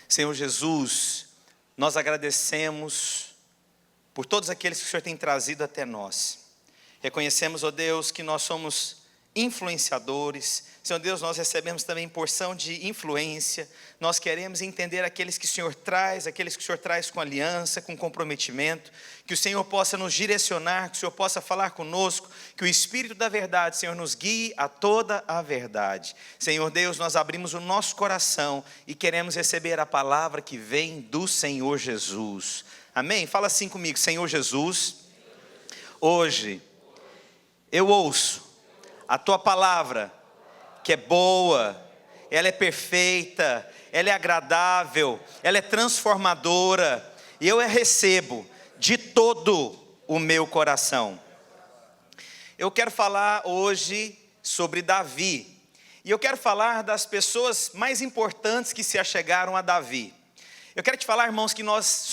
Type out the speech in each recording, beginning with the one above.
Senhor Jesus, nós agradecemos por todos aqueles que o Senhor tem trazido até nós. Reconhecemos, ó Deus, que nós somos influenciadores. Senhor Deus, nós recebemos também porção de influência. Nós queremos entender aqueles que o Senhor traz, aqueles que o Senhor traz com aliança, com comprometimento. Que o Senhor possa nos direcionar, que o Senhor possa falar conosco, que o Espírito da verdade, Senhor, nos guie a toda a verdade. Senhor Deus, nós abrimos o nosso coração e queremos receber a palavra que vem do Senhor Jesus. Amém? Fala assim comigo: Senhor Jesus, hoje eu ouço a tua palavra, que é boa, ela é perfeita, ela é agradável, ela é transformadora, e eu a recebo de todo o meu coração. Eu quero falar hoje sobre Davi, e eu quero falar das pessoas mais importantes que se achegaram a Davi. Eu quero te falar, irmãos, que nós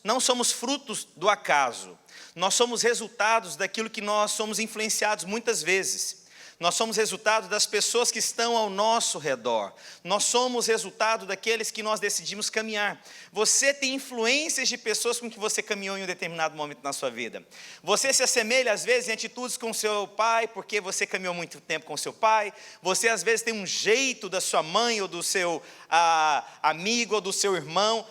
não somos frutos do acaso, nós somos resultados daquilo que nós somos influenciados muitas vezes. Nós somos resultado das pessoas que estão ao nosso redor. Nós somos resultado daqueles que nós decidimos caminhar. Você tem influências de pessoas com que você caminhou em um determinado momento na sua vida. Você se assemelha às vezes em atitudes com seu pai, porque você caminhou muito tempo com seu pai. Você às vezes tem um jeito da sua mãe ou do seu amigo ou do seu irmão.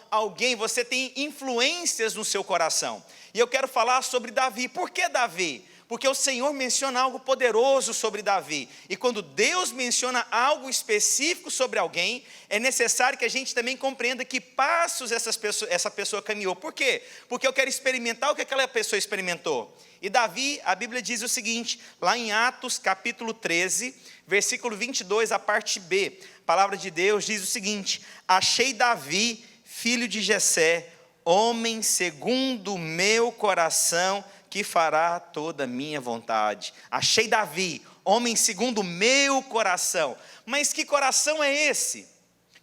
Você tem influências no seu coração. E eu quero falar sobre Davi. Por que Davi? Porque o Senhor menciona algo poderoso sobre Davi. E quando Deus menciona algo específico sobre alguém, é necessário que a gente também compreenda que passos essa pessoa caminhou. Por quê? Porque eu quero experimentar o que aquela pessoa experimentou. E Davi, a Bíblia diz o seguinte, lá em Atos capítulo 13, versículo 22, a parte B. A palavra de Deus diz o seguinte: achei Davi, filho de Jessé, homem segundo o meu coração, que fará toda a minha vontade. Achei Davi, homem segundo o meu coração. Mas que coração é esse?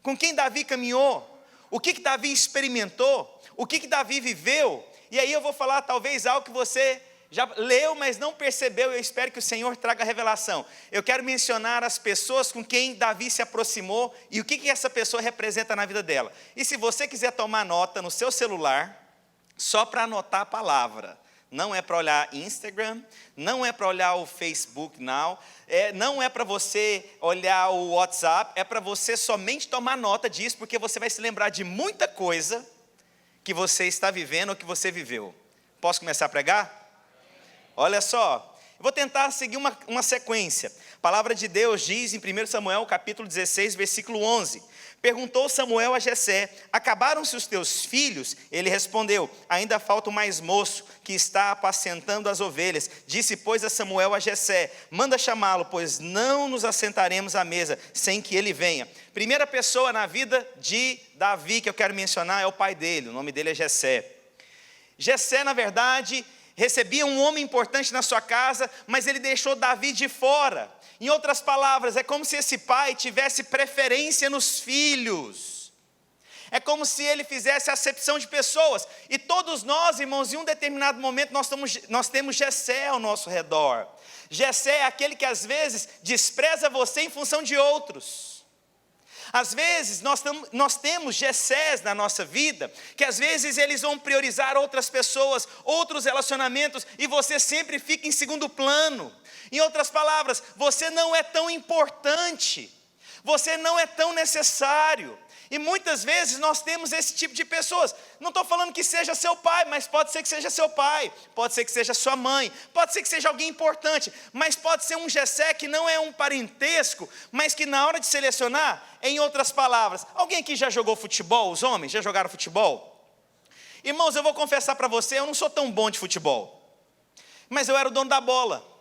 Com quem Davi caminhou? O que Davi experimentou? O que Davi viveu? E aí eu vou falar talvez algo que você já leu, mas não percebeu. Eu espero que o Senhor traga revelação. Eu quero mencionar as pessoas com quem Davi se aproximou e o que essa pessoa representa na vida dela. E se você quiser tomar nota no seu celular, só para anotar a palavra. Não é para olhar Instagram, não é para olhar o Facebook Now, não é para você olhar o WhatsApp, é para você somente tomar nota disso, porque você vai se lembrar de muita coisa que você está vivendo ou que você viveu. Posso começar a pregar? Olha só, eu vou tentar seguir uma sequência. A palavra de Deus diz em 1 Samuel capítulo 16, versículo 11. Perguntou Samuel a Jessé: acabaram-se os teus filhos? Ele respondeu: ainda falta o mais moço, que está apacentando as ovelhas. Disse, pois, a Samuel a Jessé: manda chamá-lo, pois não nos assentaremos à mesa sem que ele venha. Primeira pessoa na vida de Davi que eu quero mencionar é o pai dele. O nome dele é Jessé. Jessé, na verdade, recebia um homem importante na sua casa, mas ele deixou Davi de fora. Em outras palavras, é como se esse pai tivesse preferência nos filhos. É como se ele fizesse acepção de pessoas. E todos nós, irmãos, em um determinado momento, nós temos Jessé ao nosso redor. Jessé é aquele que às vezes despreza você em função de outros. Às vezes nós temos Jessés na nossa vida, que às vezes eles vão priorizar outras pessoas, outros relacionamentos, e você sempre fica em segundo plano. Em outras palavras, você não é tão importante, você não é tão necessário. E muitas vezes nós temos esse tipo de pessoas. Não estou falando que seja seu pai, mas pode ser que seja seu pai, pode ser que seja sua mãe, pode ser que seja alguém importante, mas pode ser um Jessé que não é um parentesco, mas que na hora de selecionar, em outras palavras, alguém aqui já jogou futebol? Os homens já jogaram futebol? Irmãos, eu vou confessar para você, eu não sou tão bom de futebol, mas eu era o dono da bola.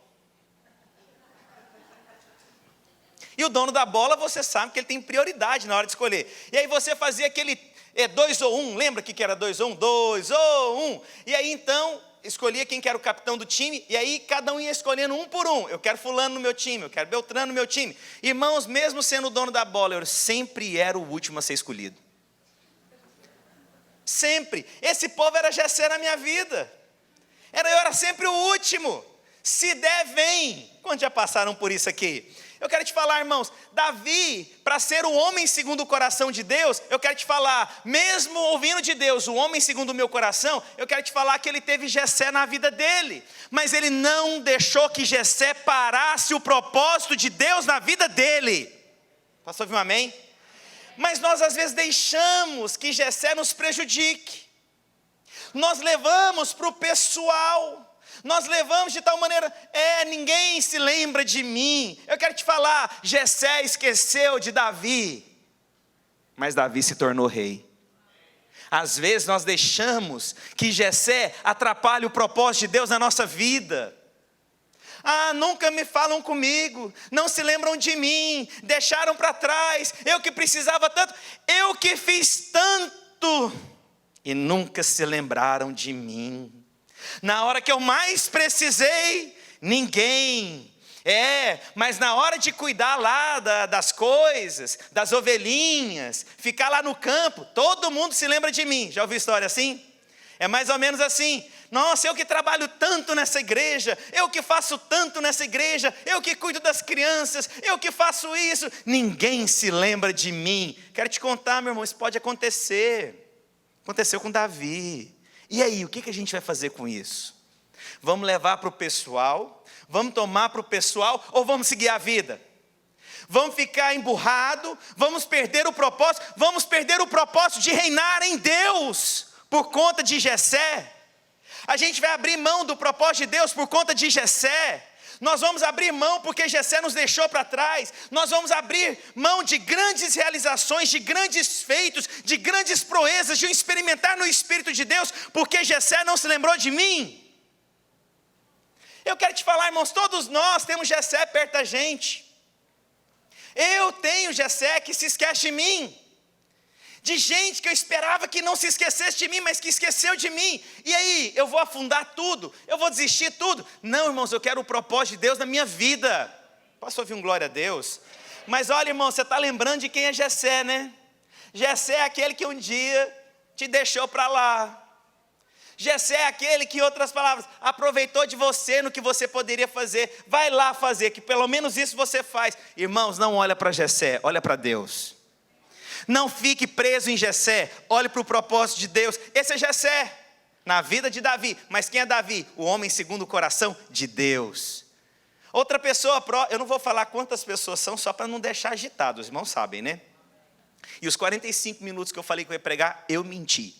E o dono da bola, você sabe que ele tem prioridade na hora de escolher. E aí você fazia aquele 2 ou 1, lembra que era 2 ou 1? 2 ou 1. E aí então, escolhia quem que era o capitão do time, e aí cada um ia escolhendo um por um. Eu quero fulano no meu time, eu quero Beltrano no meu time. Irmãos, mesmo sendo o dono da bola, eu sempre era o último a ser escolhido. Sempre. Esse povo era Jessé na minha vida. Eu era sempre o último. Se der, vem. Quantos já passaram por isso aqui? Eu quero te falar, irmãos, Davi, para ser o homem segundo o coração de Deus, eu quero te falar, mesmo ouvindo de Deus, o homem segundo o meu coração, eu quero te falar que ele teve Jessé na vida dele, mas ele não deixou que Jessé parasse o propósito de Deus na vida dele. Pastor, ouviu um amém? Mas nós às vezes deixamos que Jessé nos prejudique, nós levamos para o pessoal, nós levamos de tal maneira, ninguém se lembra de mim. Eu quero te falar, Jessé esqueceu de Davi, mas Davi se tornou rei. Às vezes nós deixamos que Jessé atrapalhe o propósito de Deus na nossa vida. Nunca me falam comigo, não se lembram de mim, deixaram para trás, eu que precisava tanto, eu que fiz tanto, e nunca se lembraram de mim. Na hora que eu mais precisei, ninguém. Mas na hora de cuidar lá das coisas, das ovelhinhas, ficar lá no campo, todo mundo se lembra de mim. Já ouviu história assim? É mais ou menos assim. Nossa, eu que trabalho tanto nessa igreja, eu que faço tanto nessa igreja, eu que cuido das crianças, eu que faço isso, ninguém se lembra de mim. Quero te contar, meu irmão, isso pode acontecer. Aconteceu com Davi. E aí, o que a gente vai fazer com isso? Vamos levar para o pessoal? Vamos tomar para o pessoal? Ou vamos seguir a vida? Vamos ficar emburrado? Vamos perder o propósito? Vamos perder o propósito de reinar em Deus por conta de Jessé? A gente vai abrir mão do propósito de Deus por conta de Jessé? Nós vamos abrir mão porque Jessé nos deixou para trás. Nós vamos abrir mão de grandes realizações, de grandes feitos, de grandes proezas, de um experimentar no Espírito de Deus, porque Jessé não se lembrou de mim. Eu quero te falar, irmãos, todos nós temos Jessé perto da gente. Eu tenho Jessé que se esquece de mim. De gente que eu esperava que não se esquecesse de mim, mas que esqueceu de mim. E aí, eu vou afundar tudo? Eu vou desistir tudo? Não, irmãos, eu quero o propósito de Deus na minha vida. Posso ouvir um glória a Deus? Mas olha, irmão, você está lembrando de quem é Jessé, né? Jessé é aquele que um dia te deixou para lá. Jessé é aquele que, em outras palavras, aproveitou de você no que você poderia fazer. Vai lá fazer, que pelo menos isso você faz. Irmãos, não olha para Jessé, olha para Deus. Não fique preso em Jessé, olhe para o propósito de Deus. Esse é Jessé, na vida de Davi. Mas quem é Davi? O homem segundo o coração de Deus. Outra pessoa, eu não vou falar quantas pessoas são, só para não deixar agitado, os irmãos sabem, né? E os 45 minutos que eu falei que eu ia pregar, eu menti.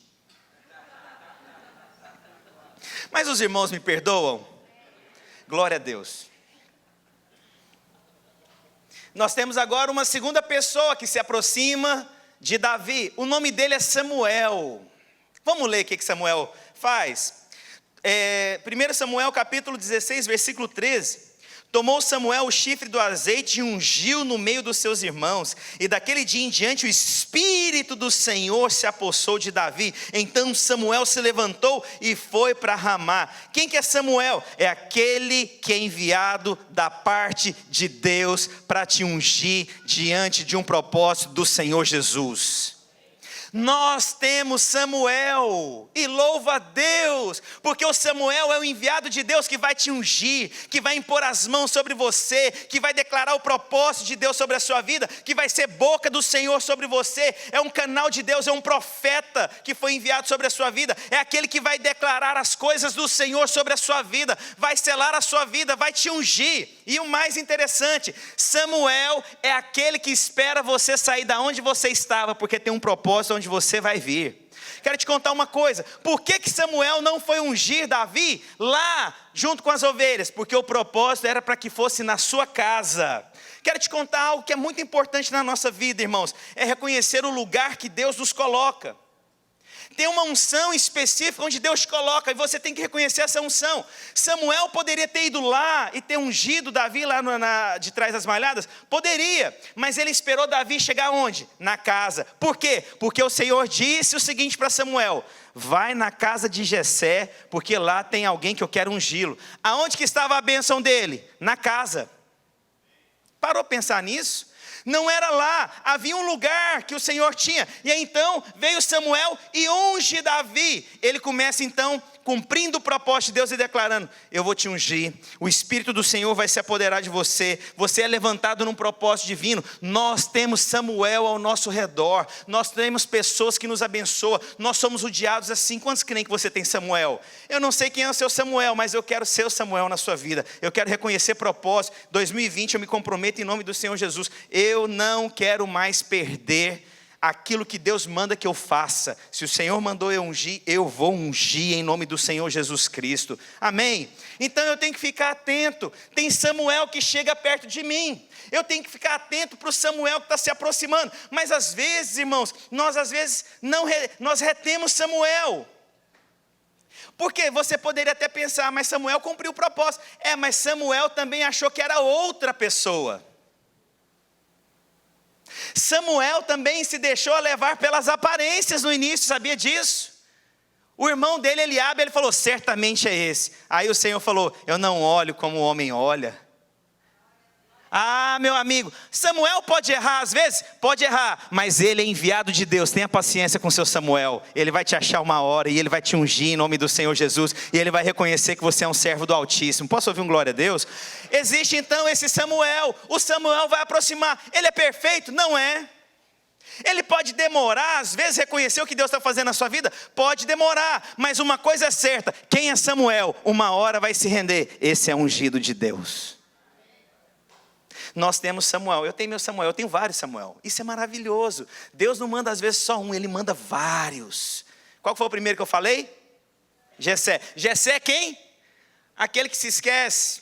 Mas os irmãos me perdoam? Glória a Deus. Nós temos agora uma segunda pessoa que se aproxima de Davi. O nome dele é Samuel. Vamos ler o que Samuel faz. 1 Samuel capítulo 16, versículo 13. Tomou Samuel o chifre do azeite e ungiu no meio dos seus irmãos. E daquele dia em diante o Espírito do Senhor se apossou de Davi. Então Samuel se levantou e foi para Ramá. Quem que é Samuel? É aquele que é enviado da parte de Deus para te ungir diante de um propósito do Senhor Jesus. Nós temos Samuel, e louva a Deus, porque o Samuel é o enviado de Deus que vai te ungir, que vai impor as mãos sobre você, que vai declarar o propósito de Deus sobre a sua vida, que vai ser boca do Senhor sobre você, é um canal de Deus, é um profeta que foi enviado sobre a sua vida, é aquele que vai declarar as coisas do Senhor sobre a sua vida, vai selar a sua vida, vai te ungir. E o mais interessante, Samuel é aquele que espera você sair da onde você estava, porque tem um propósito onde você vai vir. Quero te contar uma coisa, por que Samuel não foi ungir Davi lá junto com as ovelhas? Porque o propósito era para que fosse na sua casa. Quero te contar algo que é muito importante na nossa vida, irmãos, é reconhecer o lugar que Deus nos coloca. Tem uma unção específica onde Deus te coloca, e você tem que reconhecer essa unção. Samuel poderia ter ido lá e ter ungido Davi lá de trás das malhadas? Poderia, mas ele esperou Davi chegar onde? Na casa. Por quê? Porque o Senhor disse o seguinte para Samuel: vai na casa de Jessé, porque lá tem alguém que eu quero ungí-lo. Aonde que estava a bênção dele? Na casa. Parou para pensar nisso? Não era lá, havia um lugar que o Senhor tinha. E aí então veio Samuel e unge Davi. Ele começa então cumprindo o propósito de Deus e declarando: eu vou te ungir, o Espírito do Senhor vai se apoderar de você, você é levantado num propósito divino. Nós temos Samuel ao nosso redor, nós temos pessoas que nos abençoam, nós somos rodeados assim. Quantos creem que você tem Samuel? Eu não sei quem é o seu Samuel, mas eu quero ser o Samuel na sua vida. Eu quero reconhecer propósito. 2020 eu me comprometo em nome do Senhor Jesus. Eu não quero mais perder aquilo que Deus manda que eu faça. Se o Senhor mandou eu ungir, eu vou ungir em nome do Senhor Jesus Cristo. Amém? Então eu tenho que ficar atento. Tem Samuel que chega perto de mim. Eu tenho que ficar atento para o Samuel que está se aproximando. Mas às vezes, irmãos, nós retemos Samuel. Porque você poderia até pensar: mas Samuel cumpriu o propósito. Mas Samuel também achou que era outra pessoa. Samuel também se deixou levar pelas aparências no início, sabia disso? O irmão dele, Eliabe, ele falou: certamente é esse. Aí o Senhor falou: eu não olho como o homem olha. Ah, meu amigo, Samuel pode errar às vezes? Pode errar, mas ele é enviado de Deus. Tenha paciência com seu Samuel. Ele vai te achar uma hora e ele vai te ungir em nome do Senhor Jesus. E ele vai reconhecer que você é um servo do Altíssimo. Posso ouvir um glória a Deus? Existe então esse Samuel. O Samuel vai aproximar. Ele é perfeito? Não é. Ele pode demorar, às vezes, reconhecer o que Deus está fazendo na sua vida. Pode demorar, mas uma coisa é certa: quem é Samuel, uma hora vai se render. Esse é ungido de Deus. Nós temos Samuel, eu tenho meu Samuel, eu tenho vários Samuel. Isso é maravilhoso. Deus não manda às vezes só um, Ele manda vários. Qual foi o primeiro que eu falei? Jessé. Jessé é quem? Aquele que se esquece,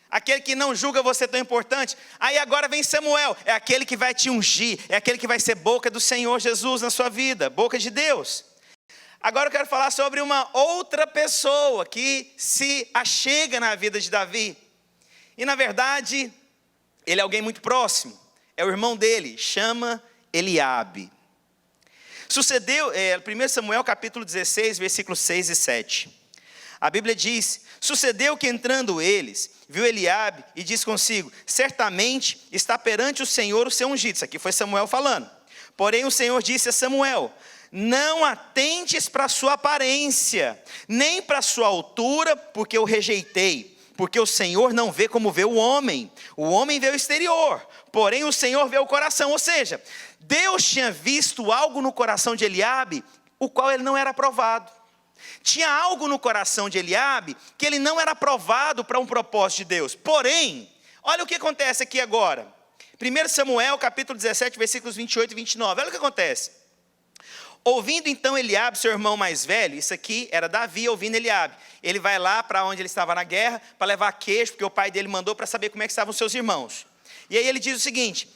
aquele que não julga você tão importante. Aí agora vem Samuel, é aquele que vai te ungir, é aquele que vai ser boca do Senhor Jesus na sua vida, boca de Deus. Agora eu quero falar sobre uma outra pessoa que se achega na vida de Davi. E na verdade, ele é alguém muito próximo, é o irmão dele, chama Eliabe. Sucedeu, 1 Samuel capítulo 16, versículos 6 e 7. A Bíblia diz: sucedeu que entrando eles, viu Eliabe e disse consigo: certamente está perante o Senhor o seu ungido. Isso aqui foi Samuel falando. Porém o Senhor disse a Samuel: não atentes para a sua aparência, nem para a sua altura, porque eu rejeitei. Porque o Senhor não vê como vê o homem vê o exterior, porém o Senhor vê o coração. Ou seja, Deus tinha visto algo no coração de Eliabe, o qual ele não era aprovado. Tinha algo no coração de Eliabe, que ele não era aprovado para um propósito de Deus. Porém, olha o que acontece aqui agora. 1 Samuel capítulo 17, versículos 28 e 29, olha o que acontece. Ouvindo então Eliabe, seu irmão mais velho, isso aqui era Davi ouvindo Eliabe. Ele vai lá para onde ele estava na guerra, para levar queijo, porque o pai dele mandou para saber como é que estavam os seus irmãos. E aí ele diz o seguinte: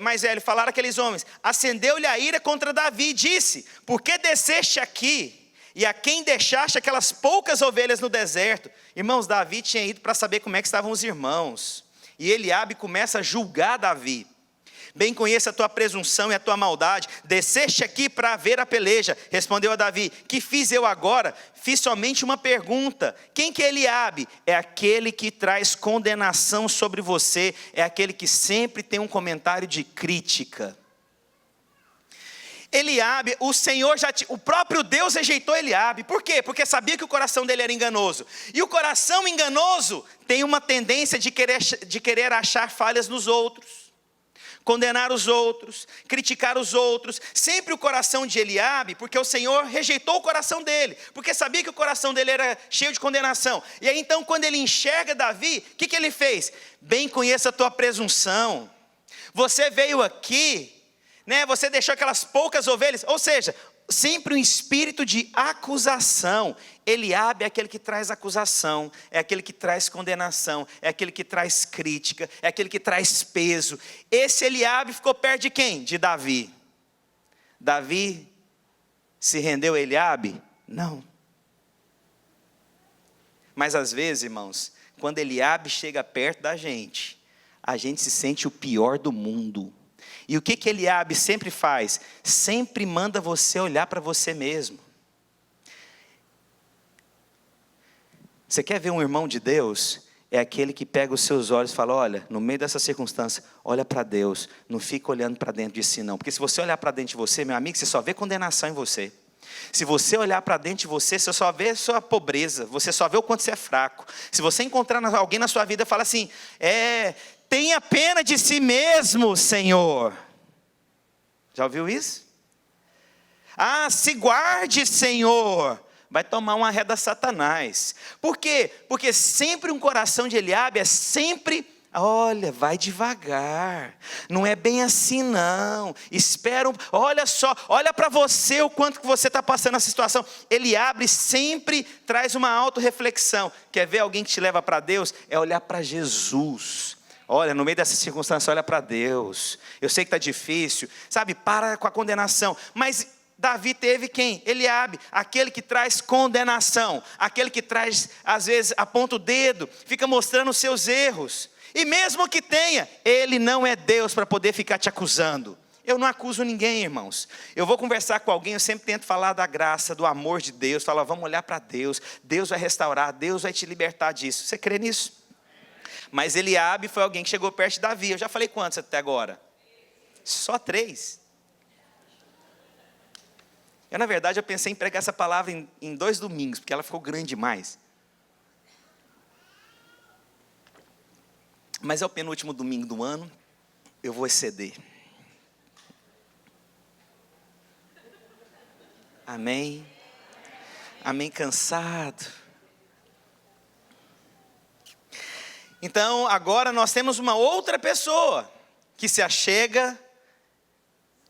mais velho, falaram aqueles homens: acendeu-lhe a ira contra Davi e disse: por que desceste aqui? E a quem deixaste aquelas poucas ovelhas no deserto? Irmãos, Davi tinha ido para saber como é que estavam os irmãos. E Eliabe começa a julgar Davi. Bem conheço a tua presunção e a tua maldade. Desceste aqui para ver a peleja. Respondeu a Davi: que fiz eu agora? Fiz somente uma pergunta. Quem que é Eliabe? É aquele que traz condenação sobre você. É aquele que sempre tem um comentário de crítica. Eliabe, o próprio Deus rejeitou Eliabe. Por quê? Porque sabia que o coração dele era enganoso. E o coração enganoso tem uma tendência de querer achar falhas nos outros, condenar os outros, criticar os outros. Sempre o coração de Eliabe, porque o Senhor rejeitou o coração dele, porque sabia que o coração dele era cheio de condenação. E aí então, quando ele enxerga Davi, o que ele fez? Bem conheço a tua presunção. Você veio aqui, você deixou aquelas poucas ovelhas. Ou seja, sempre um espírito de acusação. Eliabe é aquele que traz acusação, é aquele que traz condenação, é aquele que traz crítica, é aquele que traz peso. Esse Eliabe ficou perto de quem? De Davi. Davi se rendeu a Eliabe? Não. Mas às vezes, irmãos, quando Eliabe chega perto da gente, a gente se sente o pior do mundo. E o que Eliabe sempre faz? Sempre manda você olhar para você mesmo. Você quer ver um irmão de Deus? É aquele que pega os seus olhos e fala: olha, no meio dessa circunstância, olha para Deus, não fica olhando para dentro de si não. Porque se você olhar para dentro de você, meu amigo, você só vê condenação em você. Se você olhar para dentro de você, você só vê a sua pobreza, você só vê o quanto você é fraco. Se você encontrar alguém na sua vida e falar assim, tenha pena de si mesmo, Senhor. Já ouviu isso? Se guarde, Senhor. Vai tomar uma ré da Satanás. Por quê? Porque sempre um coração de Eliabe é sempre, olha, vai devagar, não é bem assim não, espera, olha só, olha para você o quanto que você está passando essa situação. Eliabe sempre traz uma autorreflexão. Quer ver alguém que te leva para Deus? É olhar para Jesus. Olha, no meio dessa circunstância, olha para Deus. Eu sei que está difícil, sabe, para com a condenação. Mas Davi teve quem? Eliabe, aquele que traz condenação, aquele que traz, às vezes, aponta o dedo, fica mostrando os seus erros. E mesmo que tenha, ele não é Deus para poder ficar te acusando. Eu não acuso ninguém, irmãos. Eu vou conversar com alguém, eu sempre tento falar da graça, do amor de Deus. Falar, vamos olhar para Deus. Deus vai restaurar, Deus vai te libertar disso. Você crê nisso? Mas Eliabe foi alguém que chegou perto de Davi. Eu já falei quantos até agora? Só 3. Na verdade, eu pensei em pregar essa palavra em 2 domingos, porque ela ficou grande demais. Mas é o penúltimo domingo do ano, eu vou exceder. Amém? Amém, cansado. Então, agora nós temos uma outra pessoa que se achega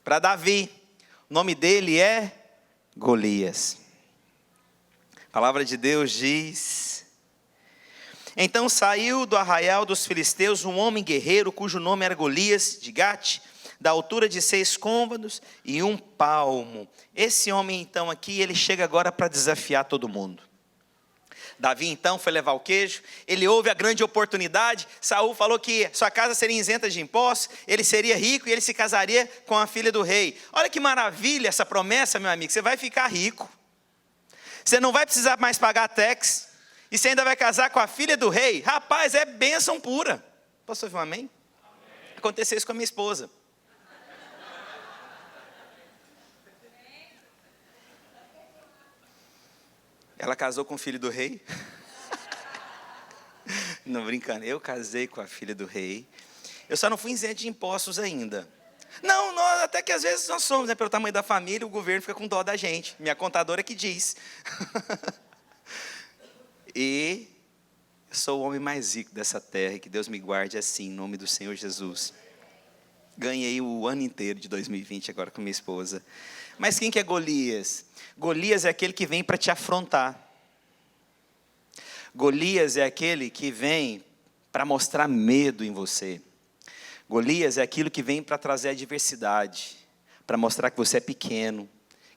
para Davi. O nome dele é Golias. A palavra de Deus diz: então saiu do arraial dos filisteus um homem guerreiro, cujo nome era Golias, de Gate, da altura de 6 côvados e 1 palmo. Esse homem então aqui, ele chega agora para desafiar todo mundo. Davi então foi levar o queijo, ele ouve a grande oportunidade. Saul falou que sua casa seria isenta de impostos, ele seria rico e ele se casaria com a filha do rei. Olha que maravilha essa promessa, meu amigo, você vai ficar rico, você não vai precisar mais pagar tax, e você ainda vai casar com a filha do rei. Rapaz, é bênção pura. Posso ouvir um amém? Amém. Aconteceu isso com a minha esposa. Ela casou com o filho do rei. Não, brincando, eu casei com a filha do rei. Eu só não fui isento de impostos ainda. Não, nós, até que às vezes nós somos, né? Pelo tamanho da família, o governo fica com dó da gente. Minha contadora que diz. E eu sou o homem mais rico dessa terra, e que Deus me guarde assim, em nome do Senhor Jesus. Ganhei o ano inteiro de 2020 agora com minha esposa. Mas quem que é Golias? Golias é aquele que vem para te afrontar. Golias é aquele que vem para mostrar medo em você. Golias é aquilo que vem para trazer adversidade, para mostrar que você é pequeno,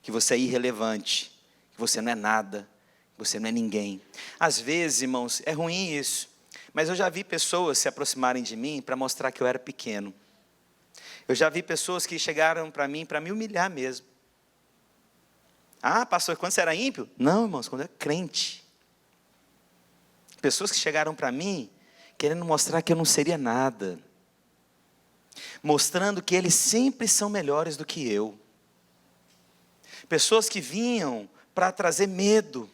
que você é irrelevante, que você não é nada, que você não é ninguém. Às vezes, irmãos, é ruim isso, mas eu já vi pessoas se aproximarem de mim para mostrar que eu era pequeno. Eu já vi pessoas que chegaram para mim para me humilhar mesmo. Ah, pastor, quando você era ímpio? Não, irmãos, quando eu era crente. Pessoas que chegaram para mim querendo mostrar que eu não seria nada, mostrando que eles sempre são melhores do que eu. Pessoas que vinham para trazer medo,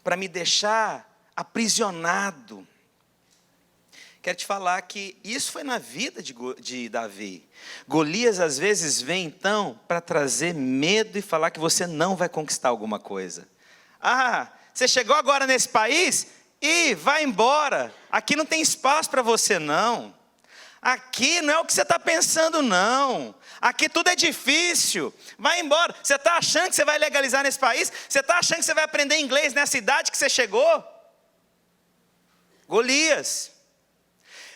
para me deixar aprisionado. Quero te falar que isso foi na vida de Davi. Golias às vezes vem então para trazer medo e falar que você não vai conquistar alguma coisa. Ah, você chegou agora nesse país e vai embora. Aqui não tem espaço para você não. Aqui não é o que você está pensando não. Aqui tudo é difícil. Vai embora. Você está achando que você vai legalizar nesse país? Você está achando que você vai aprender inglês nessa idade que você chegou?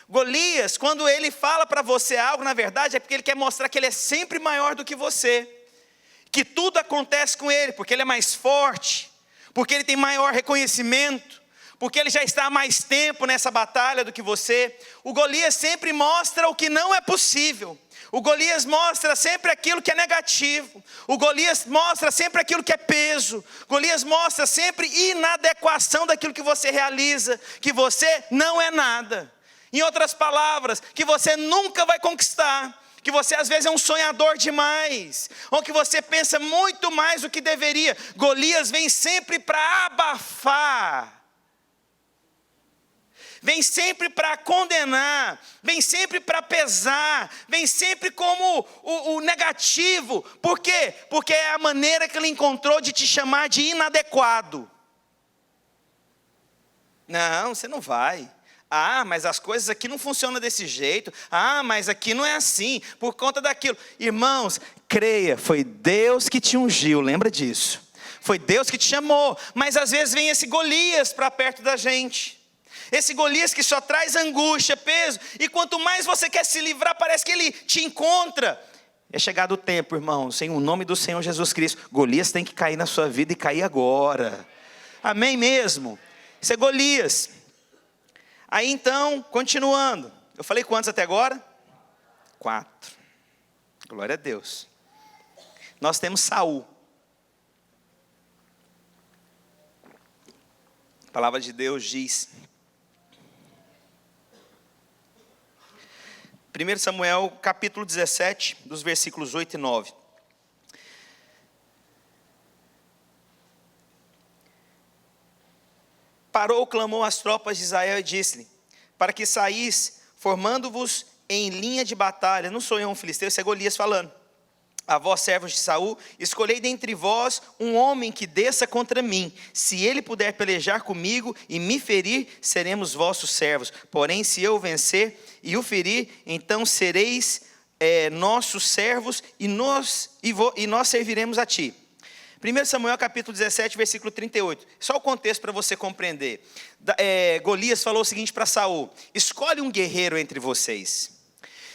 Golias, quando ele fala para você algo, na verdade é porque ele quer mostrar que ele é sempre maior do que você, que tudo acontece com ele, porque ele é mais forte, porque ele tem maior reconhecimento, porque ele já está há mais tempo nessa batalha do que você. O Golias sempre mostra o que não é possível. O Golias mostra sempre aquilo que é negativo. O Golias mostra sempre aquilo que é peso. Golias mostra sempre inadequação daquilo que você realiza, que você não é nada. Em outras palavras, que você nunca vai conquistar, que você às vezes é um sonhador demais, ou que você pensa muito mais do que deveria. Golias vem sempre para abafar, vem sempre para condenar, vem sempre para pesar, vem sempre como o negativo. Por quê? Porque é a maneira que ele encontrou de te chamar de inadequado. Não, você não vai. Ah, mas as coisas aqui não funcionam desse jeito. Ah, mas aqui não é assim, por conta daquilo. Irmãos, creia, foi Deus que te ungiu, lembra disso. Foi Deus que te chamou, mas às vezes vem esse Golias para perto da gente. Esse Golias que só traz angústia, peso, e quanto mais você quer se livrar, parece que ele te encontra. É chegado o tempo, irmãos, em o nome do Senhor Jesus Cristo, Golias tem que cair na sua vida e cair agora. Amém mesmo? Isso é Golias. Aí então, continuando, eu falei quantos até agora? 4. Glória a Deus. Nós temos Saul. A palavra de Deus diz, 1 Samuel capítulo 17, dos versículos 8 e 9. Parou, clamou às tropas de Israel e disse-lhe, para que saís, formando-vos em linha de batalha. Não sou eu um filisteu, isso é Golias falando. A vós, servos de Saul, escolhei dentre vós um homem que desça contra mim. Se ele puder pelejar comigo e me ferir, seremos vossos servos. Porém, se eu vencer e o ferir, então sereis nossos servos e nós serviremos a ti. 1 Samuel capítulo 17, versículo 38. Só o contexto para você compreender. Golias falou o seguinte para Saul: escolhe um guerreiro entre vocês.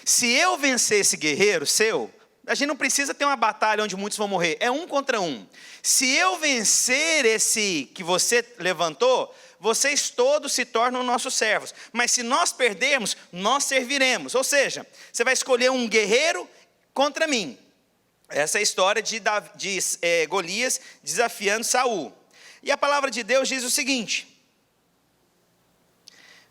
Se eu vencer esse guerreiro seu, a gente não precisa ter uma batalha onde muitos vão morrer, é 1 contra 1. Se eu vencer esse que você levantou, vocês todos se tornam nossos servos. Mas se nós perdermos, nós serviremos. Ou seja, você vai escolher um guerreiro contra mim. Essa é a história de Golias desafiando Saul. E a palavra de Deus diz o seguinte,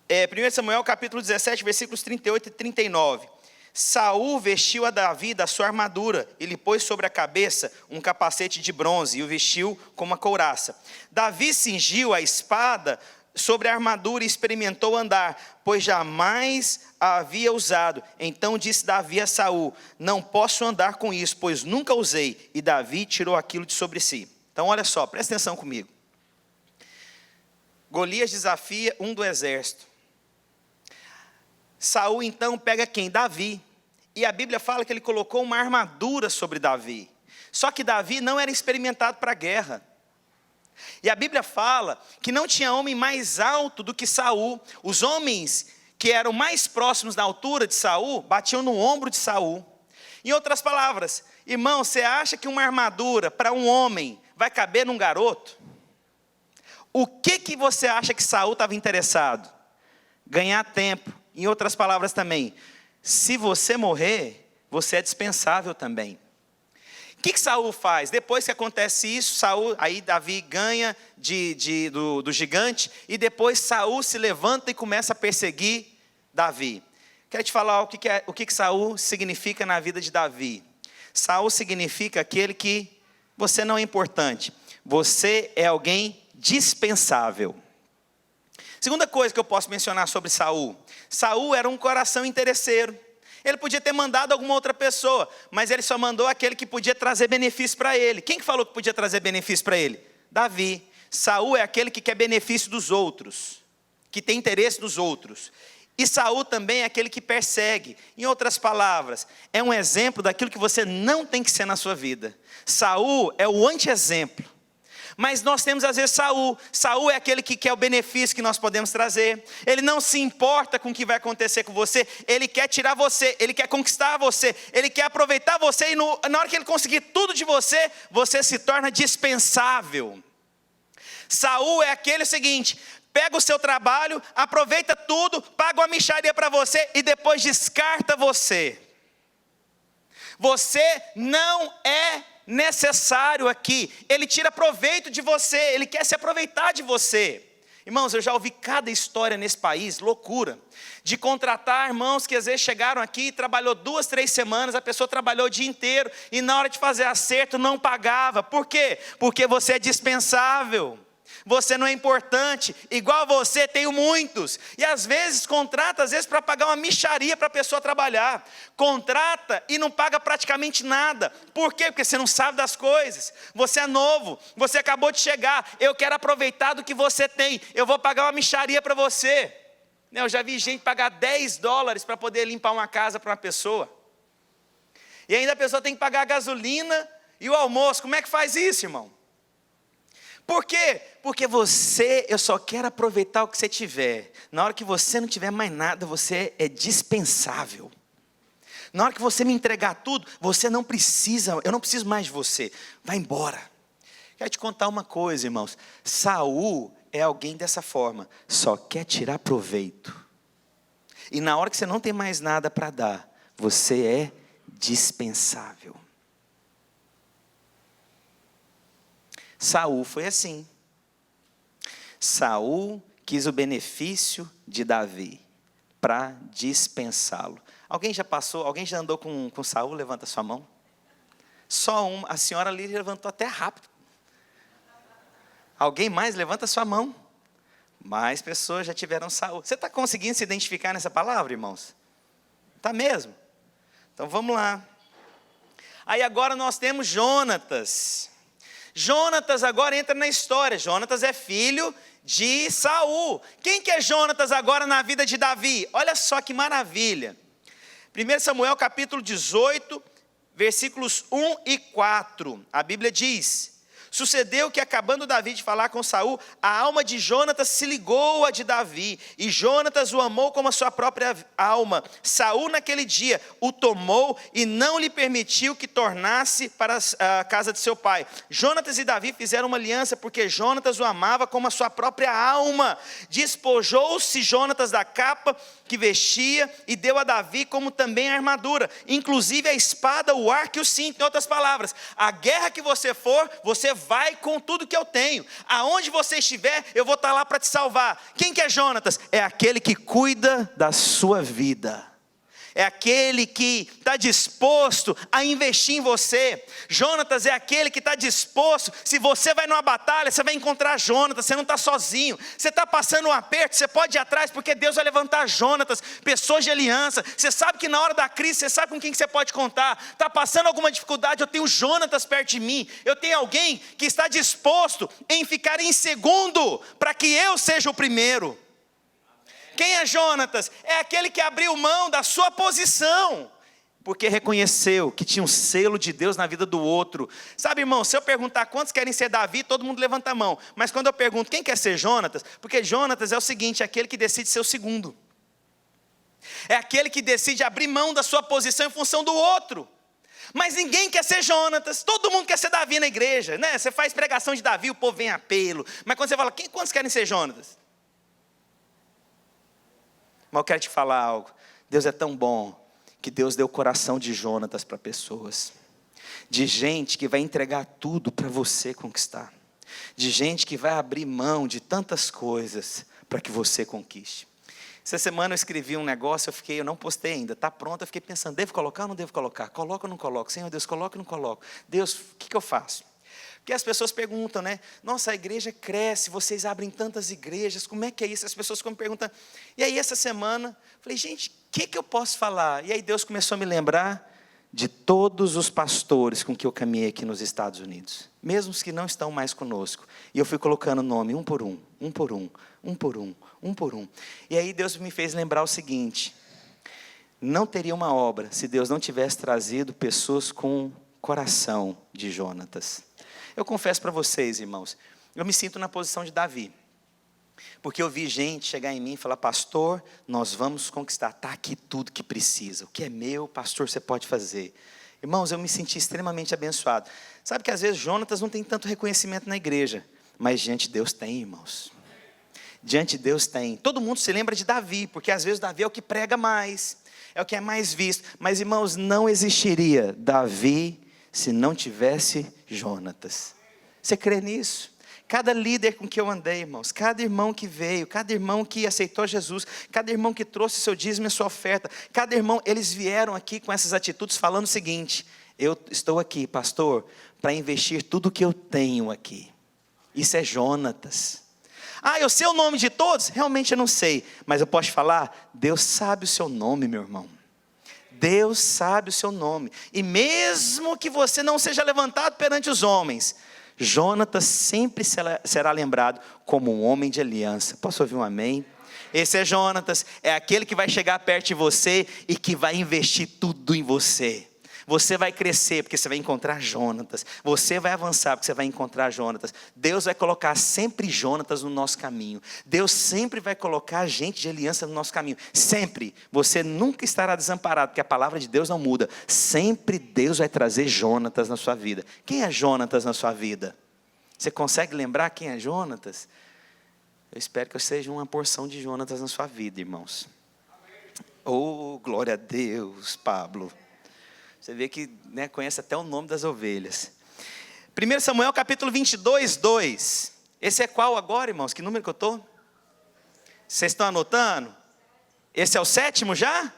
1 Samuel capítulo 17, versículos 38 e 39. Saul vestiu a Davi da sua armadura e lhe pôs sobre a cabeça um capacete de bronze e o vestiu com uma couraça. Davi cingiu a espada sobre a armadura e experimentou andar, pois jamais a havia usado. Então disse Davi a Saul: não posso andar com isso, pois nunca usei. E Davi tirou aquilo de sobre si. Então olha só, presta atenção comigo. Golias desafia um do exército. Saul então pega quem? Davi. E a Bíblia fala que ele colocou uma armadura sobre Davi. Só que Davi não era experimentado para a guerra. E a Bíblia fala que não tinha homem mais alto do que Saul. Os homens que eram mais próximos da altura de Saul batiam no ombro de Saul. Em outras palavras, irmão, você acha que uma armadura para um homem vai caber num garoto? O que você acha que Saul estava interessado? Ganhar tempo. Em outras palavras também, se você morrer, você é dispensável também. O que Saul faz? Depois que acontece isso, aí Davi ganha do gigante, e depois Saul se levanta e começa a perseguir Davi. Quero te falar o que Saul significa na vida de Davi. Saul significa aquele que você não é importante, você é alguém dispensável. Segunda coisa que eu posso mencionar sobre Saul. Saul era um coração interesseiro. Ele podia ter mandado alguma outra pessoa, mas ele só mandou aquele que podia trazer benefício para ele. Quem que falou que podia trazer benefício para ele? Davi. Saul é aquele que quer benefício dos outros, que tem interesse nos outros. E Saul também é aquele que persegue. Em outras palavras, é um exemplo daquilo que você não tem que ser na sua vida. Saul é o anti-exemplo. Mas nós temos às vezes Saul. Saul é aquele que quer o benefício que nós podemos trazer. Ele não se importa com o que vai acontecer com você. Ele quer tirar você, ele quer conquistar você, ele quer aproveitar você. E na hora que ele conseguir tudo de você, você se torna dispensável. Saul é aquele seguinte: pega o seu trabalho, aproveita tudo, paga uma mixaria para você e depois descarta você. Você não é necessário aqui. Ele tira proveito de você, ele quer se aproveitar de você. Irmãos, eu já ouvi cada história nesse país, loucura, de contratar irmãos que às vezes chegaram aqui, trabalhou 2, 3 semanas, a pessoa trabalhou o dia inteiro, e na hora de fazer acerto não pagava. Por quê? Porque você é dispensável, você não é importante, igual você tenho muitos, e às vezes contrata, às vezes para pagar uma mixaria para a pessoa trabalhar, contrata e não paga praticamente nada. Por quê? Porque você não sabe das coisas, você é novo, você acabou de chegar, eu quero aproveitar do que você tem, eu vou pagar uma mixaria para você. Eu já vi gente pagar $10 para poder limpar uma casa para uma pessoa, e ainda a pessoa tem que pagar a gasolina e o almoço. Como é que faz isso, irmão? Por quê? Porque eu só quero aproveitar o que você tiver. Na hora que você não tiver mais nada, você é dispensável. Na hora que você me entregar tudo, você não precisa, eu não preciso mais de você. Vai embora. Quero te contar uma coisa, irmãos. Saul é alguém dessa forma, só quer tirar proveito. E na hora que você não tem mais nada para dar, você é dispensável. Saul foi assim. Saul quis o benefício de Davi para dispensá-lo. Alguém já passou, alguém já andou com Saul? Levanta sua mão. Só uma, a senhora ali levantou até rápido. Alguém mais? Levanta sua mão. Mais pessoas já tiveram Saul. Você está conseguindo se identificar nessa palavra, irmãos? Está mesmo? Então vamos lá. Aí agora nós temos Jonatas. Jonatas agora entra na história. Jonatas é filho de Saul. Quem que é Jonatas agora na vida de Davi? Olha só que maravilha. 1 Samuel capítulo 18, versículos 1 e 4. A Bíblia diz: sucedeu que, acabando Davi de falar com Saul, a alma de Jonatas se ligou à de Davi, e Jonatas o amou como a sua própria alma. Saul naquele dia o tomou e não lhe permitiu que tornasse para a casa de seu pai. Jonatas e Davi fizeram uma aliança, porque Jonatas o amava como a sua própria alma. Despojou-se Jonatas da capa que vestia e deu a Davi como também a armadura, inclusive a espada, o arco e o cinto. Em outras palavras, a guerra que você for, você vai com tudo que eu tenho. Aonde você estiver, eu vou estar lá para te salvar. Quem que é Jonatas? É aquele que cuida da sua vida. É aquele que está disposto a investir em você. Jonatas é aquele que está disposto. Se você vai numa batalha, você vai encontrar Jonatas. Você não está sozinho. Você está passando um aperto, você pode ir atrás, porque Deus vai levantar Jonatas, pessoas de aliança. Você sabe que na hora da crise, você sabe com quem que você pode contar. Está passando alguma dificuldade, eu tenho Jonatas perto de mim. Eu tenho alguém que está disposto em ficar em segundo, para que eu seja o primeiro. Quem é Jonatas? É aquele que abriu mão da sua posição, porque reconheceu que tinha um selo de Deus na vida do outro. Sabe, irmão, se eu perguntar quantos querem ser Davi, todo mundo levanta a mão. Mas quando eu pergunto quem quer ser Jonatas, porque Jonatas é o seguinte, é aquele que decide ser o segundo. É aquele que decide abrir mão da sua posição em função do outro. Mas ninguém quer ser Jonatas, todo mundo quer ser Davi na igreja, né? Você faz pregação de Davi, o povo vem a pelo. Mas quando você fala, quantos querem ser Jonatas? Mas eu quero te falar algo. Deus é tão bom que Deus deu o coração de Jonatas para pessoas. De gente que vai entregar tudo para você conquistar. De gente que vai abrir mão de tantas coisas para que você conquiste. Essa semana eu escrevi um negócio, eu não postei ainda. Está pronto, eu fiquei pensando, devo colocar ou não devo colocar? Coloco ou não coloco? Senhor Deus, coloco ou não coloco? Deus, o que eu faço? Porque as pessoas perguntam, né? Nossa, a igreja cresce, vocês abrem tantas igrejas, como é que é isso? As pessoas ficam me perguntando. E aí essa semana, falei, gente, o que eu posso falar? E aí Deus começou a me lembrar de todos os pastores com que eu caminhei aqui nos Estados Unidos. Mesmo os que não estão mais conosco. E eu fui colocando nome, um por um, um por um, um por um, um por um. E aí Deus me fez lembrar o seguinte. Não teria uma obra se Deus não tivesse trazido pessoas com coração de Jonatas. Eu confesso para vocês, irmãos, eu me sinto na posição de Davi. Porque eu vi gente chegar em mim e falar, pastor, nós vamos conquistar, está aqui tudo que precisa. O que é meu, pastor, você pode fazer. Irmãos, eu me senti extremamente abençoado. Sabe que às vezes Jonatas não tem tanto reconhecimento na igreja, mas diante de Deus tem, irmãos. Diante de Deus tem. Todo mundo se lembra de Davi, porque às vezes Davi é o que prega mais, é o que é mais visto. Mas, irmãos, não existiria Davi se não tivesse Jonatas. Você crê nisso? cada líder com que eu andei, irmãos, cada irmão que veio, cada irmão que aceitou Jesus, cada irmão que trouxe seu dízimo e sua oferta, cada irmão, eles vieram aqui com essas atitudes falando o seguinte: eu estou aqui, pastor, para investir tudo que eu tenho aqui. Isso é Jonatas. Eu sei o nome de todos? Realmente eu não sei, mas eu posso te falar, Deus sabe o seu nome, meu irmão. Deus sabe o seu nome, e mesmo que você não seja levantado perante os homens, Jonatas sempre será lembrado como um homem de aliança. Posso ouvir um amém? Esse é Jonatas, é aquele que vai chegar perto de você e que vai investir tudo em você. Você vai crescer porque você vai encontrar Jonatas. Você vai avançar porque você vai encontrar Jonatas. Deus vai colocar sempre Jonatas no nosso caminho. Deus sempre vai colocar gente de aliança no nosso caminho. Sempre. Você nunca estará desamparado, porque a palavra de Deus não muda. Sempre Deus vai trazer Jonatas na sua vida. Quem é Jonatas na sua vida? Você consegue lembrar quem é Jonatas? Eu espero que eu seja uma porção de Jonatas na sua vida, irmãos. Oh, glória a Deus, Pablo. Você vê que conhece até o nome das ovelhas. 1 Samuel capítulo 22, 2. Esse é qual agora, irmãos? Que número que eu estou? Vocês estão anotando? Esse é o 7º já?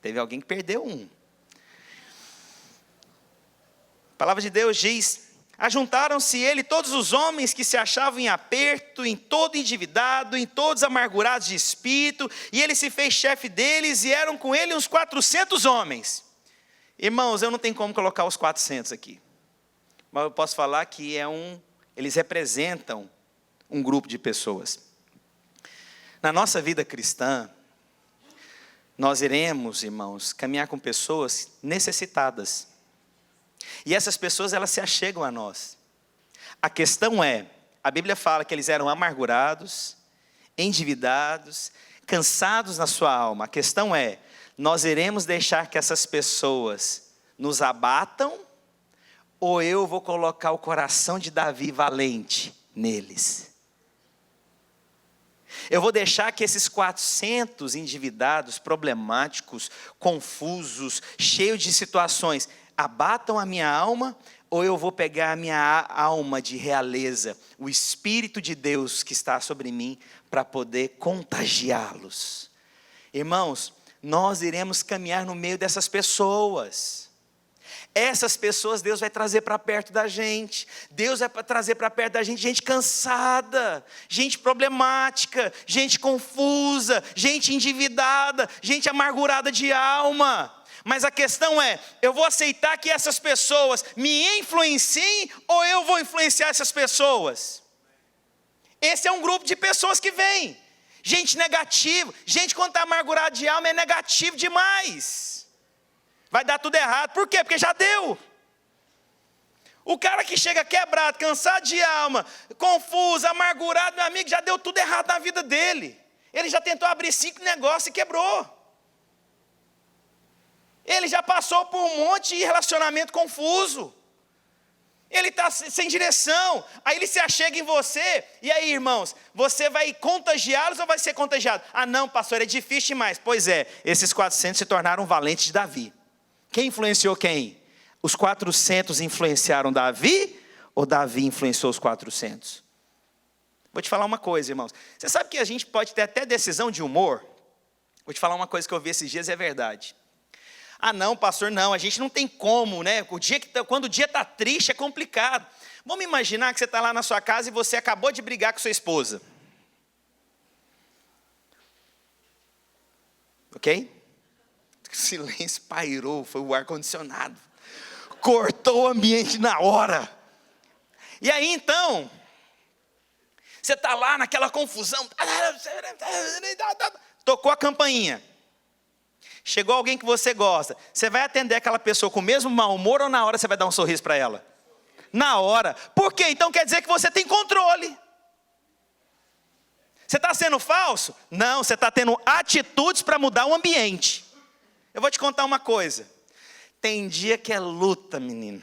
Teve alguém que perdeu um. A palavra de Deus diz: ajuntaram-se ele todos os homens que se achavam em aperto, em todo endividado, em todos amargurados de espírito, e ele se fez chefe deles, e eram com ele uns 400 homens. Irmãos, eu não tenho como colocar os 400 aqui, mas eu posso falar que eles representam um grupo de pessoas. Na nossa vida cristã, nós iremos, irmãos, caminhar com pessoas necessitadas, e essas pessoas, elas se achegam a nós. A questão é, a Bíblia fala que eles eram amargurados, endividados, cansados na sua alma. A questão é, nós iremos deixar que essas pessoas nos abatam, ou eu vou colocar o coração de Davi valente neles? Eu vou deixar que esses 400 endividados, problemáticos, confusos, cheios de situações, abatam a minha alma, ou eu vou pegar a minha alma de realeza, o Espírito de Deus que está sobre mim, para poder contagiá-los? Irmãos, nós iremos caminhar no meio dessas pessoas. Essas pessoas Deus vai trazer para perto da gente. Deus vai trazer para perto da gente cansada, gente problemática, gente confusa, gente endividada, gente amargurada de alma. Mas a questão é, eu vou aceitar que essas pessoas me influenciem, ou eu vou influenciar essas pessoas? Esse é um grupo de pessoas que vem. Gente negativa, gente quando está amargurado de alma é negativo demais. Vai dar tudo errado, por quê? Porque já deu. O cara que chega quebrado, cansado de alma, confuso, amargurado, meu amigo, já deu tudo errado na vida dele. Ele já tentou abrir 5 negócios e quebrou. Ele já passou por um monte de relacionamento confuso. Ele está sem direção. Aí ele se achega em você. E aí, irmãos, você vai contagiá-los ou vai ser contagiado? Não, pastor, é difícil demais. Pois é, esses 400 se tornaram valentes de Davi. Quem influenciou quem? Os 400 influenciaram Davi, ou Davi influenciou os 400? Vou te falar uma coisa, irmãos. Você sabe que a gente pode ter até decisão de humor? Vou te falar uma coisa que eu vi esses dias e é verdade. Não, pastor, não, a gente não tem como, né? Quando o dia está triste é complicado. Vamos imaginar que você está lá na sua casa e você acabou de brigar com sua esposa. Ok? O silêncio pairou, foi o ar-condicionado. Cortou o ambiente na hora. E aí então, você está lá naquela confusão. Tocou a campainha. Chegou alguém que você gosta. Você vai atender aquela pessoa com o mesmo mau humor ou na hora você vai dar um sorriso para ela? Na hora. Por quê? Então quer dizer que você tem controle. Você está sendo falso? Não, você está tendo atitudes para mudar o ambiente. Eu vou te contar uma coisa. Tem dia que é luta, menino.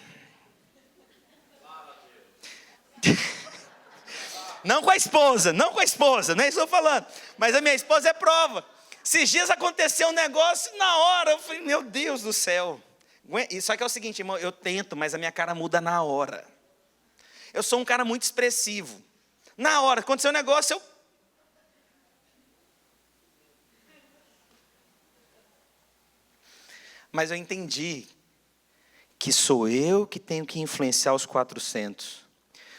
Não com a esposa, não é isso que eu estou falando. Mas a minha esposa é prova. Esses dias aconteceu um negócio, na hora, eu falei, meu Deus do céu. Só que é o seguinte, irmão, eu tento, mas a minha cara muda na hora. Eu sou um cara muito expressivo. Na hora, aconteceu um negócio, eu... Mas eu entendi que sou eu que tenho que influenciar os 400.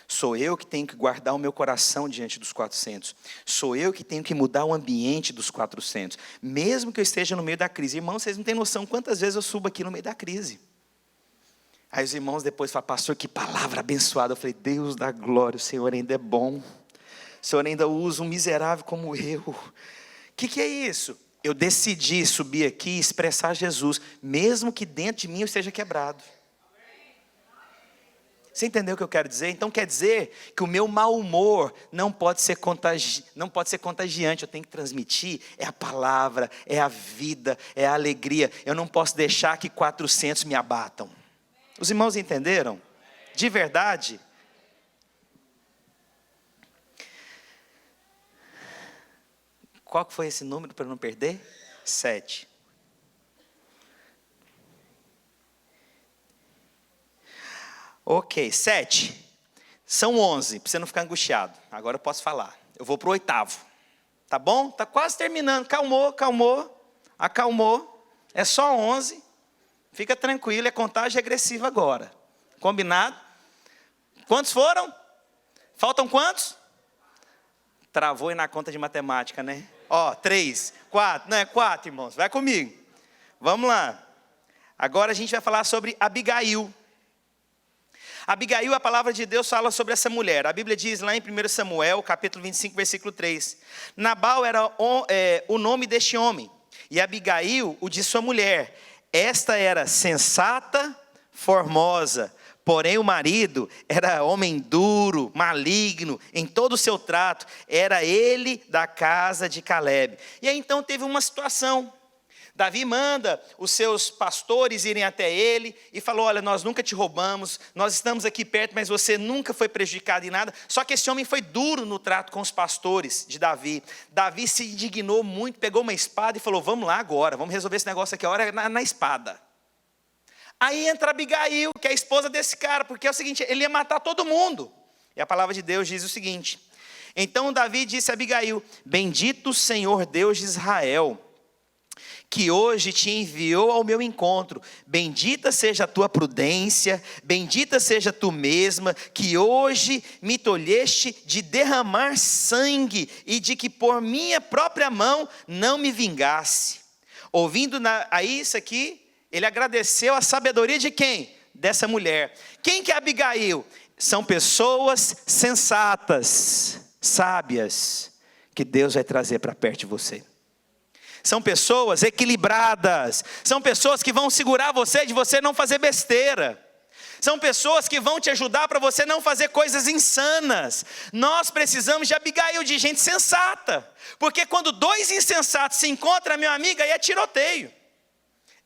Sou eu que tenho que guardar o meu coração diante dos 400. Sou eu que tenho que mudar o ambiente dos 400. Mesmo que eu esteja no meio da crise. Irmãos, vocês não têm noção quantas vezes eu subo aqui no meio da crise. Aí os irmãos depois falam, pastor, que palavra abençoada. Eu falei, Deus da glória, o Senhor ainda é bom. O Senhor ainda usa um miserável como eu. O que é isso? Eu decidi subir aqui e expressar Jesus, mesmo que dentro de mim eu esteja quebrado. Você entendeu o que eu quero dizer? Então quer dizer que o meu mau humor não pode ser contagiante, eu tenho que transmitir, é a palavra, é a vida, é a alegria. Eu não posso deixar que 400 me abatam. Os irmãos entenderam? De verdade? Qual que foi esse número para eu não perder? 7. Ok, 7. São 11, para você não ficar angustiado. Agora eu posso falar. Eu vou para o 8º. Tá bom? Está quase terminando. Acalmou. É só 11. Fica tranquilo, é contagem regressiva agora. Combinado? Quantos foram? Faltam quantos? Travou aí na conta de matemática, né? 3, 4, não é 4, irmãos, vai comigo. Vamos lá. Agora a gente vai falar sobre Abigail. Abigail, a palavra de Deus fala sobre essa mulher. A Bíblia diz lá em 1 Samuel, capítulo 25, versículo 3. Nabal era o nome deste homem, e Abigail o de sua mulher. Esta era sensata, formosa, porém o marido era homem duro, maligno, em todo o seu trato. Era ele da casa de Calebe. E aí então teve uma situação. Davi manda os seus pastores irem até ele e falou, olha, nós nunca te roubamos, nós estamos aqui perto, mas você nunca foi prejudicado em nada. Só que esse homem foi duro no trato com os pastores de Davi. Davi se indignou muito, pegou uma espada e falou, vamos lá agora, vamos resolver esse negócio aqui, a hora é na espada. Aí entra Abigail, que é a esposa desse cara, porque é o seguinte, ele ia matar todo mundo. E a palavra de Deus diz o seguinte, então Davi disse a Abigail, bendito o Senhor Deus de Israel, que hoje te enviou ao meu encontro. Bendita seja a tua prudência, bendita seja tu mesma, que hoje me tolheste de derramar sangue, e de que por minha própria mão não me vingasse. Ouvindo aí isso aqui, ele agradeceu a sabedoria de quem? Dessa mulher. Quem que é Abigail? São pessoas sensatas, sábias, que Deus vai trazer para perto de você. São pessoas equilibradas, são pessoas que vão segurar você de você não fazer besteira. São pessoas que vão te ajudar para você não fazer coisas insanas. Nós precisamos de Abigail, de gente sensata. Porque quando 2 insensatos se encontram, meu amigo, aí é tiroteio.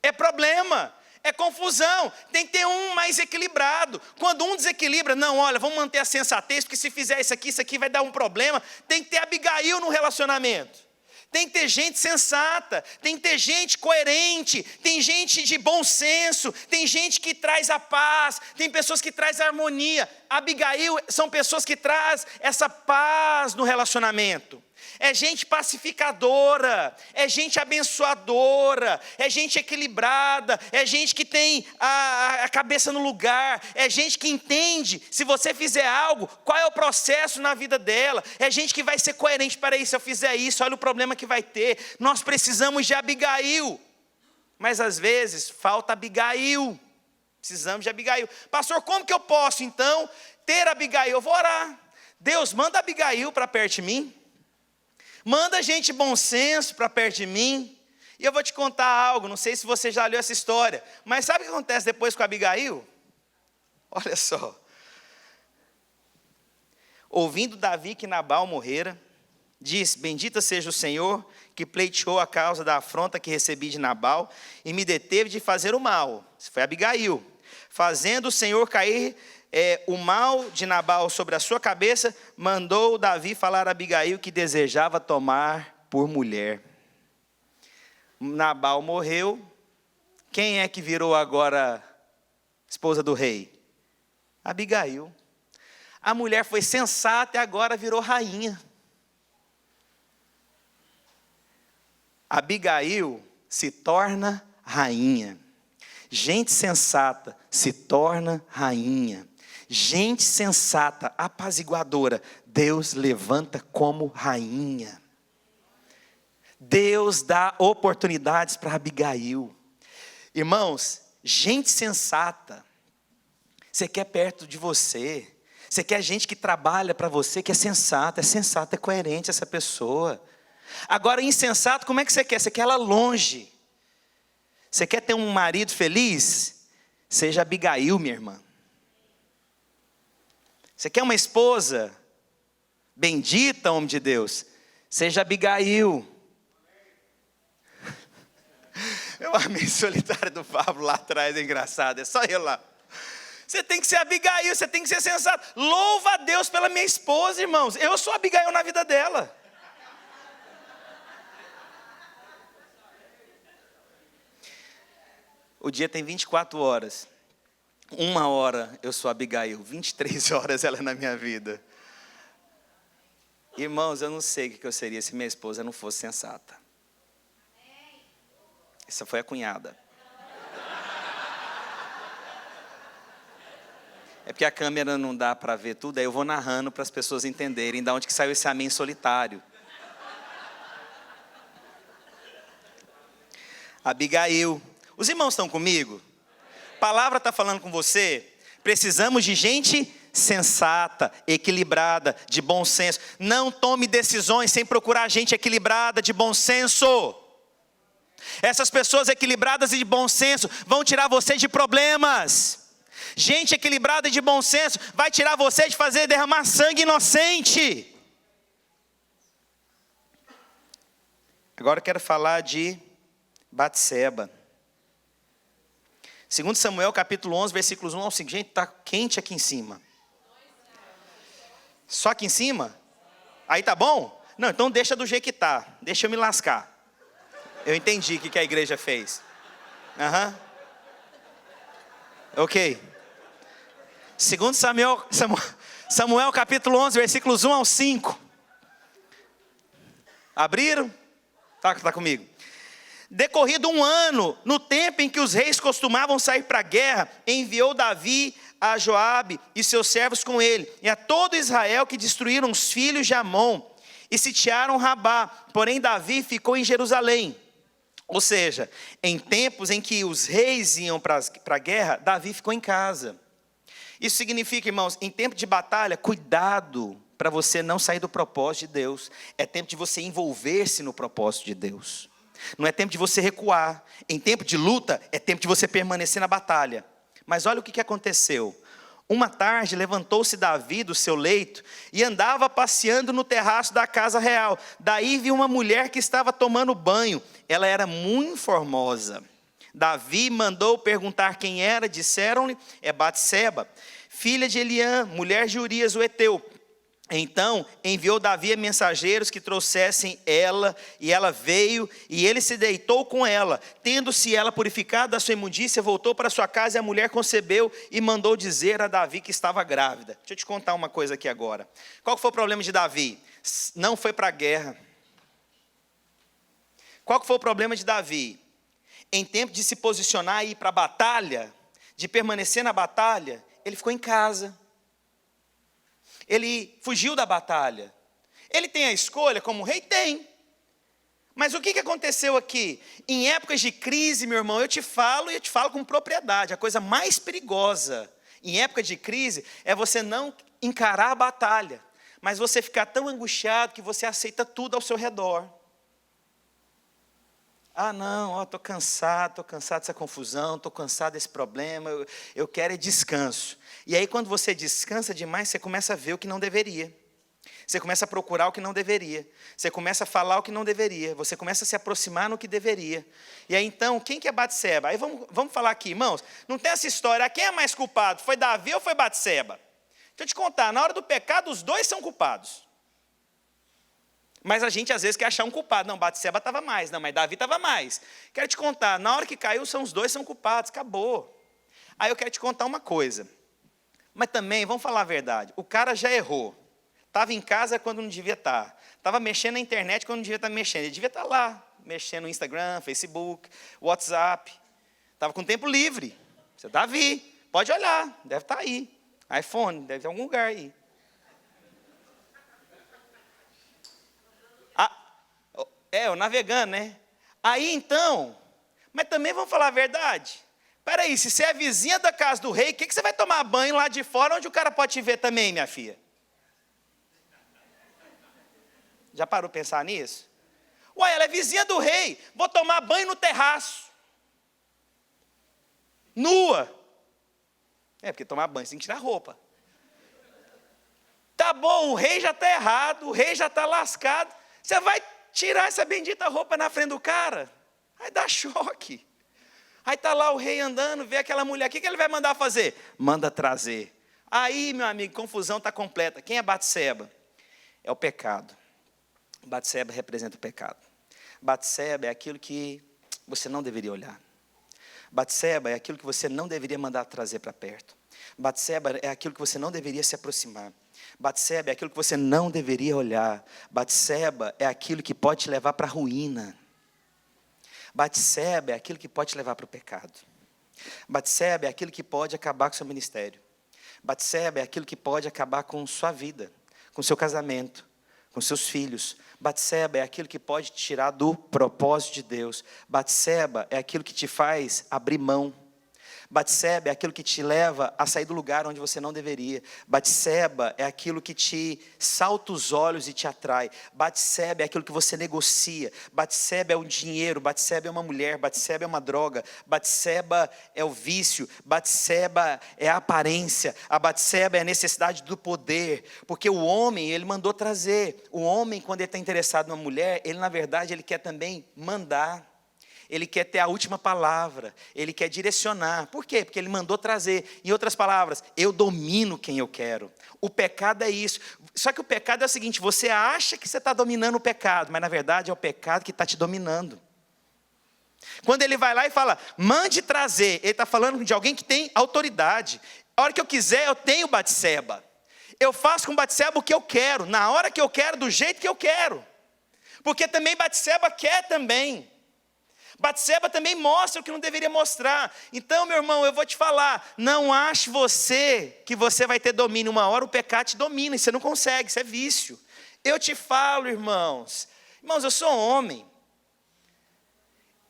É problema, é confusão. Tem que ter um mais equilibrado. Quando um desequilibra, não, olha, vamos manter a sensatez, porque se fizer isso aqui vai dar um problema. Tem que ter Abigail no relacionamento. Tem que ter gente sensata, tem que ter gente coerente, tem gente de bom senso, tem gente que traz a paz, tem pessoas que trazem a harmonia. Abigail são pessoas que trazem essa paz no relacionamento. É gente pacificadora, é gente abençoadora, é gente equilibrada, é gente que tem a cabeça no lugar, é gente que entende, se você fizer algo, qual é o processo na vida dela, é gente que vai ser coerente, para isso, se eu fizer isso, olha o problema que vai ter. Nós precisamos de Abigail, mas às vezes falta Abigail, precisamos de Abigail. Pastor, como que eu posso então ter Abigail? Eu vou orar. Deus, manda Abigail para perto de mim. Manda gente bom senso para perto de mim. E eu vou te contar algo, não sei se você já leu essa história, mas sabe o que acontece depois com Abigail? Olha só. Ouvindo Davi que Nabal morrera, disse, bendita seja o Senhor, que pleiteou a causa da afronta que recebi de Nabal, e me deteve de fazer o mal. Isso foi Abigail. Fazendo o Senhor cair o mal de Nabal sobre a sua cabeça, mandou Davi falar a Abigail que desejava tomar por mulher. Nabal morreu. Quem é que virou agora esposa do rei? Abigail. A mulher foi sensata e agora virou rainha. Abigail se torna rainha. Gente sensata se torna rainha. Gente sensata, apaziguadora, Deus levanta como rainha. Deus dá oportunidades para Abigail. Irmãos, gente sensata, você quer perto de você. Você quer gente que trabalha para você, que é sensata, é coerente essa pessoa. Agora, insensato, como é que você quer? Você quer ela longe. Você quer ter um marido feliz? Seja Abigail, minha irmã. Você quer uma esposa bendita, homem de Deus? Seja Abigail. Eu amei solitário do Pablo lá atrás, é engraçado, é só ele lá. Você tem que ser Abigail, você tem que ser sensato. Louva a Deus pela minha esposa, irmãos. Eu sou Abigail na vida dela. O dia tem 24 horas. 1 hora eu sou Abigail, 23 horas ela é na minha vida. Irmãos, eu não sei o que eu seria se minha esposa não fosse sensata. Essa foi a cunhada. É porque a câmera não dá para ver tudo, aí eu vou narrando para as pessoas entenderem de onde que saiu esse amém solitário. Abigail. Os irmãos estão comigo? A palavra está falando com você? Precisamos de gente sensata, equilibrada, de bom senso. Não tome decisões sem procurar gente equilibrada, de bom senso. Essas pessoas equilibradas e de bom senso vão tirar você de problemas. Gente equilibrada e de bom senso vai tirar você de fazer derramar sangue inocente. Agora eu quero falar de Batseba. 2 Samuel capítulo 11, versículos 1 ao 5. Gente, está quente aqui em cima. Só aqui em cima? Aí tá bom? Não, então deixa do jeito que está. Deixa eu me lascar. Eu entendi o que a igreja fez. Ok. 2 Samuel capítulo 11, versículos 1 ao 5. Abriram? Tá comigo. Decorrido 1 ano, no tempo em que os reis costumavam sair para a guerra, enviou Davi a Joabe e seus servos com ele, e a todo Israel, que destruíram os filhos de Amon, e sitiaram Rabá. Porém Davi ficou em Jerusalém. Ou seja, em tempos em que os reis iam para a guerra, Davi ficou em casa. Isso significa, irmãos, em tempo de batalha, cuidado para você não sair do propósito de Deus. É tempo de você envolver-se no propósito de Deus. Não é tempo de você recuar. Em tempo de luta, é tempo de você permanecer na batalha. Mas olha o que aconteceu. Uma tarde levantou-se Davi do seu leito e andava passeando no terraço da casa real. Daí viu uma mulher que estava tomando banho. Ela era muito formosa. Davi mandou perguntar quem era. Disseram-lhe: é Batseba, filha de Eliã, mulher de Urias o heteu. Então enviou Davi a mensageiros que trouxessem ela, e ela veio, e ele se deitou com ela. Tendo-se ela purificado da sua imundícia, voltou para sua casa, e a mulher concebeu e mandou dizer a Davi que estava grávida. Deixa eu te contar uma coisa aqui agora. Qual foi o problema de Davi? Não foi para a guerra. Qual foi o problema de Davi? Em tempo de se posicionar e ir para a batalha, de permanecer na batalha, ele ficou em casa. Ele fugiu da batalha. Ele tem a escolha como rei? Tem. Mas o que aconteceu aqui? Em épocas de crise, meu irmão, eu te falo com propriedade. A coisa mais perigosa em época de crise é você não encarar a batalha, mas você ficar tão angustiado que você aceita tudo ao seu redor. Ah, não, estou cansado dessa confusão, estou cansado desse problema, eu quero é descanso. E aí quando você descansa demais, você começa a ver o que não deveria. Você começa a procurar o que não deveria. Você começa a falar o que não deveria. Você começa a se aproximar no que deveria. E aí então, quem que é Batseba? Aí vamos falar aqui, irmãos. Não tem essa história, quem é mais culpado? Foi Davi ou foi Batseba? Deixa eu te contar, na hora do pecado, os dois são culpados. Mas a gente às vezes quer achar um culpado. Não, Batseba estava mais. Não, mas Davi estava mais. Quero te contar, na hora que caiu, os dois são culpados. Acabou. Aí eu quero te contar uma coisa. Mas também, vamos falar a verdade, o cara já errou. Estava em casa quando não devia estar. Estava mexendo na internet quando não devia estar mexendo. Ele devia estar lá, mexendo no Instagram, Facebook, WhatsApp. Estava com tempo livre. Você Davi, pode olhar, deve estar aí. iPhone, deve ter algum lugar aí. Eu navegando, né? Aí então, mas também vamos falar a verdade. Espera aí, se você é vizinha da casa do rei, o que você vai tomar banho lá de fora, onde o cara pode te ver também, minha filha? Já parou para pensar nisso? Uai, ela é vizinha do rei, vou tomar banho no terraço. Nua. Porque tomar banho você tem que tirar a roupa. Tá bom, o rei já está errado, o rei já está lascado. Você vai tirar essa bendita roupa na frente do cara? Aí dá choque. Aí está lá o rei andando, vê aquela mulher, o que ele vai mandar fazer? Manda trazer. Aí, meu amigo, confusão está completa. Quem é Batseba? É o pecado. Batseba representa o pecado. Batseba é aquilo que você não deveria olhar. Batseba é aquilo que você não deveria mandar trazer para perto. Batseba é aquilo que você não deveria se aproximar. Batseba é aquilo que você não deveria olhar. Batseba é aquilo que pode te levar para a ruína. Batseba é aquilo que pode te levar para o pecado. Batseba é aquilo que pode acabar com o seu ministério. Batseba é aquilo que pode acabar com sua vida, com seu casamento, com seus filhos. Batseba é aquilo que pode te tirar do propósito de Deus. Batseba é aquilo que te faz abrir mão. Batseba é aquilo que te leva a sair do lugar onde você não deveria. Batseba é aquilo que te salta os olhos e te atrai. Batseba é aquilo que você negocia. Batseba é o dinheiro. Batseba é uma mulher. Batseba é uma droga. Batseba é o vício. Batseba é a aparência. A Batseba é a necessidade do poder. Porque o homem, ele mandou trazer. O homem, quando ele está interessado numa mulher, ele na verdade, ele quer também mandar. Ele quer ter a última palavra, ele quer direcionar. Por quê? Porque ele mandou trazer. Em outras palavras, eu domino quem eu quero. O pecado é isso. Só que o pecado é o seguinte, você acha que você está dominando o pecado, mas na verdade é o pecado que está te dominando. Quando ele vai lá e fala, mande trazer, ele está falando de alguém que tem autoridade. A hora que eu quiser, eu tenho Batseba. Eu faço com Batseba o que eu quero, na hora que eu quero, do jeito que eu quero. Porque também Batseba quer também. Batseba também mostra o que não deveria mostrar. Então, meu irmão, eu vou te falar, não ache você que você vai ter domínio. Uma hora o pecado te domina e você não consegue, isso é vício. Eu te falo, irmãos, eu sou homem.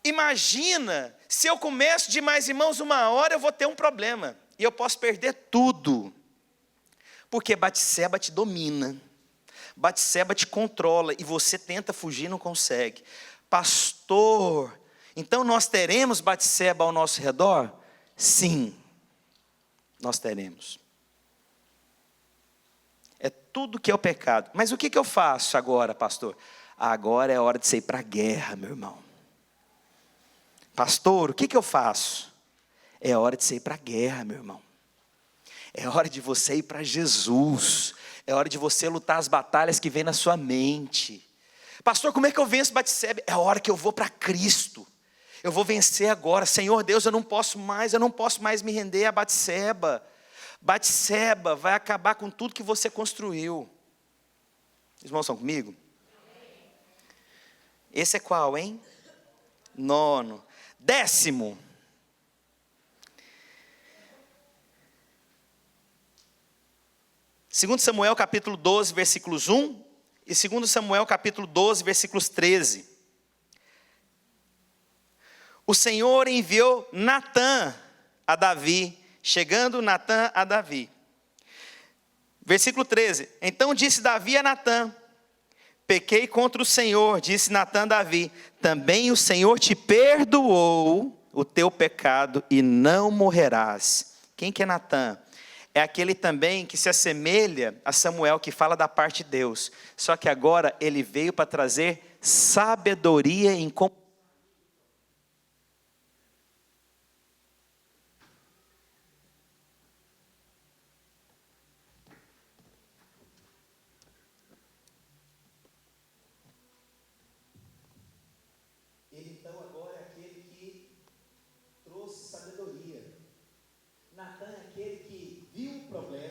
Imagina, se eu começo demais, irmãos, uma hora eu vou ter um problema. E eu posso perder tudo. Porque Batseba te domina. Batseba te controla e você tenta fugir e não consegue. Pastor, então nós teremos Batseba ao nosso redor? Sim, nós teremos. É tudo que é o pecado. Mas o que eu faço agora, pastor? Agora é hora de você ir para a guerra, meu irmão. Pastor, o que eu faço? É hora de você ir para a guerra, meu irmão. É hora de você ir para Jesus. É hora de você lutar as batalhas que vem na sua mente. Pastor, como é que eu venço Batseba? É a hora que eu vou para Cristo. Eu vou vencer agora. Senhor Deus, eu não posso mais me render a Batseba. Batseba vai acabar com tudo que você construiu. Os irmãos estão comigo? Esse é qual, hein? 9º. 10º. Segundo Samuel capítulo 12, versículos 1 e 2 Samuel capítulo 12, versículos 13. O Senhor enviou Natã a Davi, chegando Natã a Davi. Versículo 13. Então disse Davi a Natã: pequei contra o Senhor, disse Natã a Davi, também o Senhor te perdoou o teu pecado e não morrerás. Quem que é Natã? É aquele também que se assemelha a Samuel, que fala da parte de Deus. Só que agora ele veio para trazer sabedoria em comunhão. Ele então agora é aquele que trouxe sabedoria. Natã é aquele que viu o problema.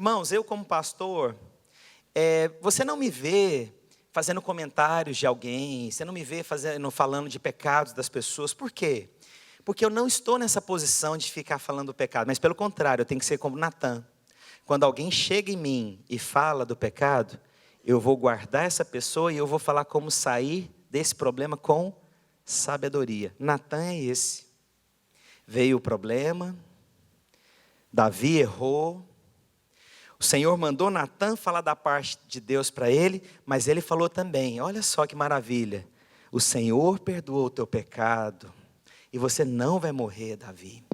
Irmãos, eu como pastor, você não me vê fazendo comentários de alguém, você não me vê falando de pecados das pessoas. Por quê? Porque eu não estou nessa posição de ficar falando do pecado, mas pelo contrário, eu tenho que ser como Natan. Quando alguém chega em mim e fala do pecado, eu vou guardar essa pessoa e eu vou falar como sair desse problema com sabedoria. Natan é esse. Veio o problema, Davi errou, o Senhor mandou Natan falar da parte de Deus para ele, mas ele falou também, olha só que maravilha, o Senhor perdoou o teu pecado, e você não vai morrer, Davi.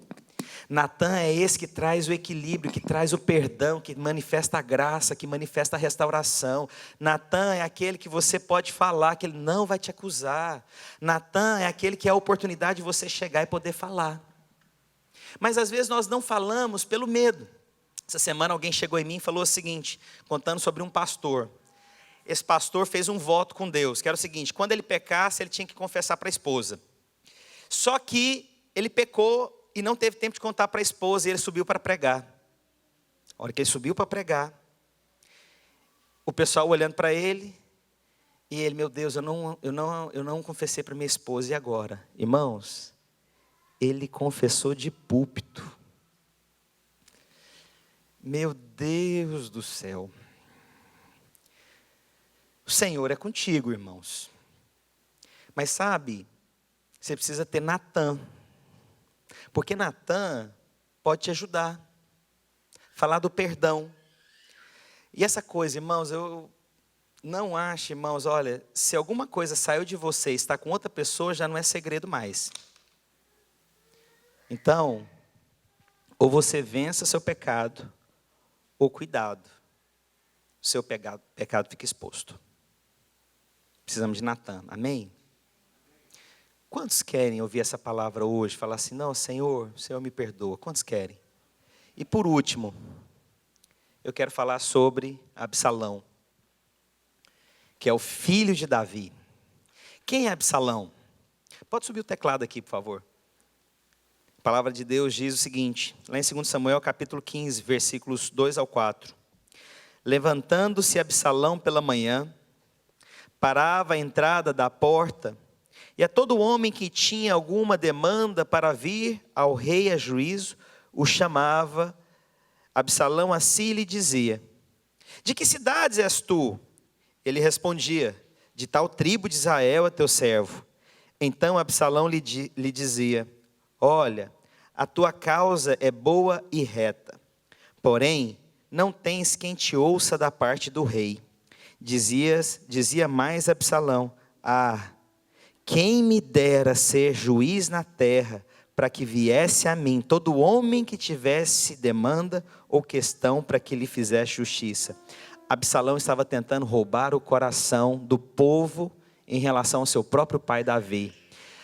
Natan é esse que traz o equilíbrio, que traz o perdão, que manifesta a graça, que manifesta a restauração. Natan é aquele que você pode falar, que ele não vai te acusar. Natan é aquele que é a oportunidade de você chegar e poder falar. Mas às vezes nós não falamos pelo medo. Essa semana alguém chegou em mim e falou o seguinte, contando sobre um pastor. Esse pastor fez um voto com Deus, que era o seguinte, quando ele pecasse, ele tinha que confessar para a esposa. Só que ele pecou e não teve tempo de contar para a esposa, e ele subiu para pregar. A hora que ele subiu para pregar, o pessoal olhando para ele, e ele, meu Deus, eu não confessei para minha esposa, e agora? Irmãos, ele confessou de púlpito. Meu Deus do céu. O Senhor é contigo, irmãos. Mas sabe, você precisa ter Natan. Porque Natan pode te ajudar. Falar do perdão. E essa coisa, irmãos, eu não acho, irmãos, olha, se alguma coisa saiu de você e está com outra pessoa, já não é segredo mais. Então, ou você vença seu pecado, ou cuidado, seu pecado fica exposto. Precisamos de Natan, amém? Quantos querem ouvir essa palavra hoje? Falar assim, não, Senhor, o Senhor me perdoa. Quantos querem? E por último, eu quero falar sobre Absalão, que é o filho de Davi. Quem é Absalão? Pode subir o teclado aqui, por favor. A palavra de Deus diz o seguinte, lá em 2 Samuel capítulo 15, versículos 2 ao 4. Levantando-se Absalão pela manhã, parava à entrada da porta, e a todo homem que tinha alguma demanda para vir ao rei a juízo, o chamava. Absalão assim lhe dizia, de que cidades és tu? Ele respondia, de tal tribo de Israel é teu servo. Então Absalão lhe dizia, olha, a tua causa é boa e reta, porém, não tens quem te ouça da parte do rei. Dizia mais Absalão, quem me dera ser juiz na terra, para que viesse a mim todo homem que tivesse demanda ou questão para que lhe fizesse justiça. Absalão estava tentando roubar o coração do povo em relação ao seu próprio pai Davi.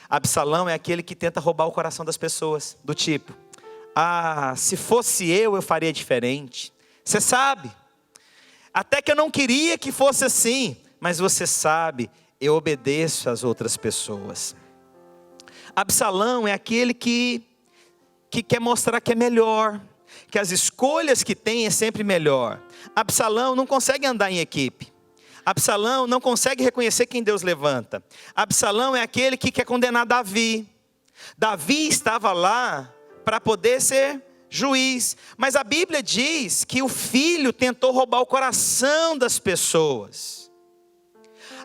Absalão é aquele que tenta roubar o coração das pessoas, do tipo, se fosse eu faria diferente. Você sabe, até que eu não queria que fosse assim, mas você sabe, eu obedeço às outras pessoas. Absalão é aquele que quer mostrar que é melhor, que as escolhas que tem é sempre melhor. Absalão não consegue andar em equipe. Absalão não consegue reconhecer quem Deus levanta. Absalão é aquele que quer condenar Davi. Davi estava lá para poder ser juiz, mas a Bíblia diz que o filho tentou roubar o coração das pessoas.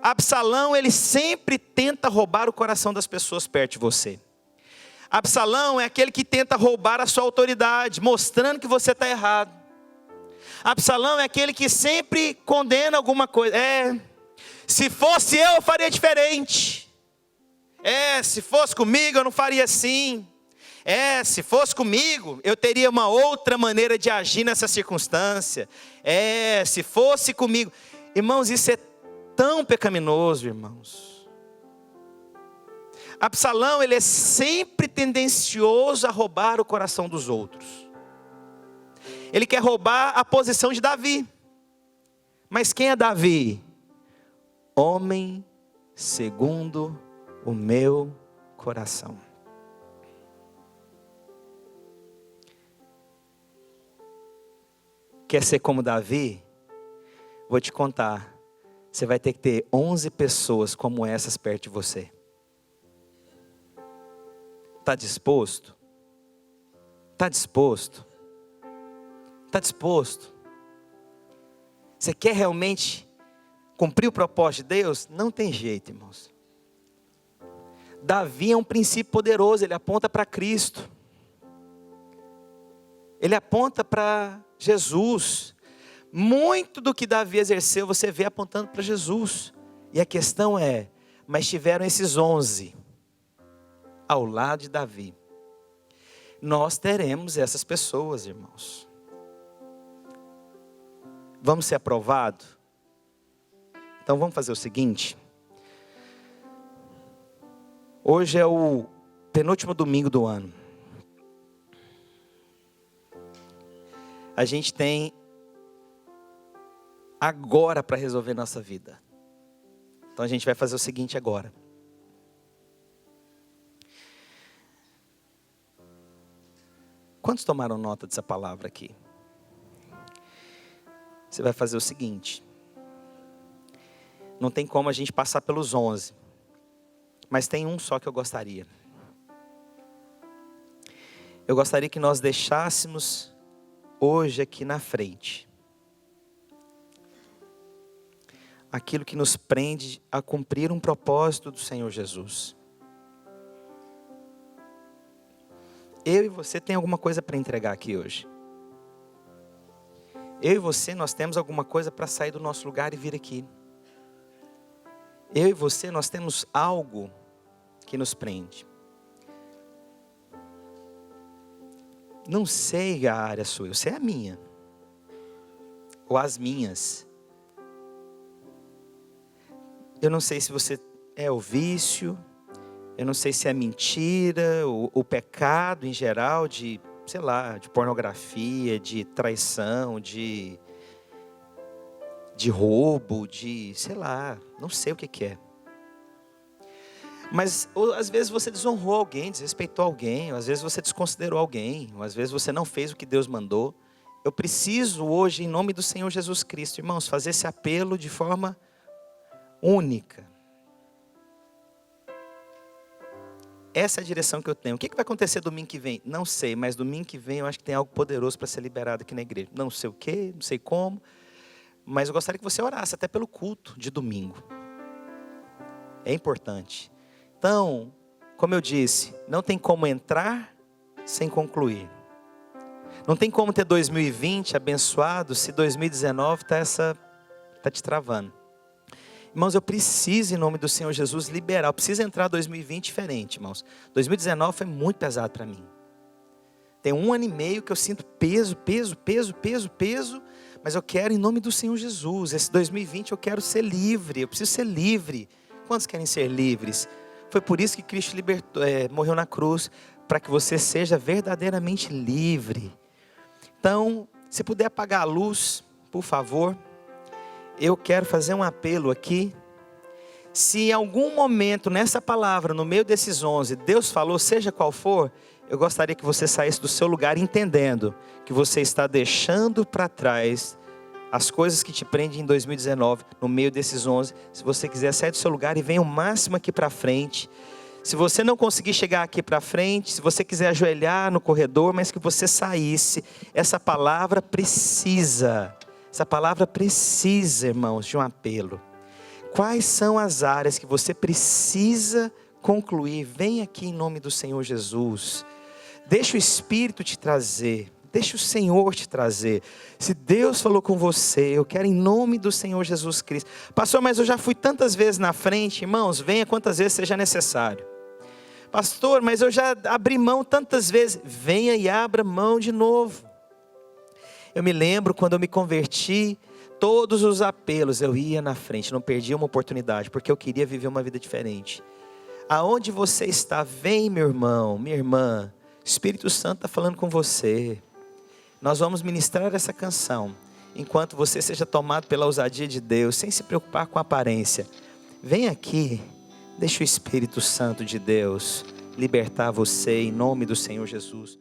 Absalão, ele sempre tenta roubar o coração das pessoas perto de você. Absalão é aquele que tenta roubar a sua autoridade, mostrando que você está errado. Absalão é aquele que sempre condena alguma coisa. Se fosse eu faria diferente. Se fosse comigo eu não faria assim. Se fosse comigo eu teria uma outra maneira de agir nessa circunstância. Se fosse comigo. Irmãos, isso é tão pecaminoso, irmãos. Absalão, ele é sempre tendencioso a roubar o coração dos outros. Ele quer roubar a posição de Davi. Mas quem é Davi? Homem segundo o meu coração. Quer ser como Davi? Vou te contar. Você vai ter que ter 11 pessoas como essas perto de você. Está disposto? Está disposto? Está disposto? Você quer realmente cumprir o propósito de Deus? Não tem jeito, irmãos. Davi é um princípio poderoso, ele aponta para Cristo. Ele aponta para Jesus. Muito do que Davi exerceu, você vê apontando para Jesus. E a questão é, mas tiveram esses 11 ao lado de Davi. Nós teremos essas pessoas, irmãos. Vamos ser aprovados? Então vamos fazer o seguinte. Hoje é o penúltimo domingo do ano. A gente tem agora para resolver nossa vida. Então a gente vai fazer o seguinte agora. Quantos tomaram nota dessa palavra aqui? Você vai fazer o seguinte. Não tem como a gente passar pelos 11. Mas tem um só que eu gostaria. Eu gostaria que nós deixássemos hoje aqui na frente aquilo que nos prende a cumprir um propósito do Senhor Jesus. Eu e você tem alguma coisa para entregar aqui hoje. Eu e você, nós temos alguma coisa para sair do nosso lugar e vir aqui. Eu e você, nós temos algo que nos prende. Não sei a área sua, eu sei a minha. Ou as minhas. Eu não sei se você é o vício. Eu não sei se é mentira, o pecado em geral, de, sei lá, de pornografia, de traição, de roubo, de, sei lá, não sei o que é. Mas ou, às vezes você desonrou alguém, desrespeitou alguém, ou às vezes você desconsiderou alguém, ou às vezes você não fez o que Deus mandou. Eu preciso hoje, em nome do Senhor Jesus Cristo, irmãos, fazer esse apelo de forma única. Essa é a direção que eu tenho. O que vai acontecer domingo que vem? Não sei, mas domingo que vem eu acho que tem algo poderoso para ser liberado aqui na igreja. Não sei o que, não sei como, mas eu gostaria que você orasse até pelo culto de domingo. É importante. Então, como eu disse, não tem como entrar sem concluir. Não tem como ter 2020 abençoado se 2019 está te travando. Irmãos, eu preciso, em nome do Senhor Jesus, liberar. Eu preciso entrar 2020 diferente, irmãos. 2019 foi muito pesado para mim. Tem 1 ano e meio que eu sinto peso, mas eu quero em nome do Senhor Jesus. Esse 2020 eu quero ser livre, eu preciso ser livre. Quantos querem ser livres? Foi por isso que Cristo morreu na cruz, para que você seja verdadeiramente livre. Então, se puder apagar a luz, por favor. Eu quero fazer um apelo aqui. Se em algum momento nessa palavra, no meio desses 11, Deus falou, seja qual for, eu gostaria que você saísse do seu lugar entendendo que você está deixando para trás as coisas que te prendem em 2019, no meio desses 11. Se você quiser, sair do seu lugar e venha o máximo aqui para frente. Se você não conseguir chegar aqui para frente, se você quiser ajoelhar no corredor, mas que você saísse, essa palavra precisa, irmãos, de um apelo. Quais são as áreas que você precisa concluir? Vem aqui em nome do Senhor Jesus. Deixa o Espírito te trazer. Deixa o Senhor te trazer. Se Deus falou com você, eu quero em nome do Senhor Jesus Cristo. Pastor, mas eu já fui tantas vezes na frente. Irmãos, venha quantas vezes seja necessário. Pastor, mas eu já abri mão tantas vezes. Venha e abra mão de novo. Eu me lembro quando eu me converti, todos os apelos eu ia na frente, não perdia uma oportunidade, porque eu queria viver uma vida diferente. Aonde você está, vem meu irmão, minha irmã, o Espírito Santo está falando com você. Nós vamos ministrar essa canção, enquanto você seja tomado pela ousadia de Deus, sem se preocupar com a aparência. Vem aqui, deixa o Espírito Santo de Deus libertar você em nome do Senhor Jesus.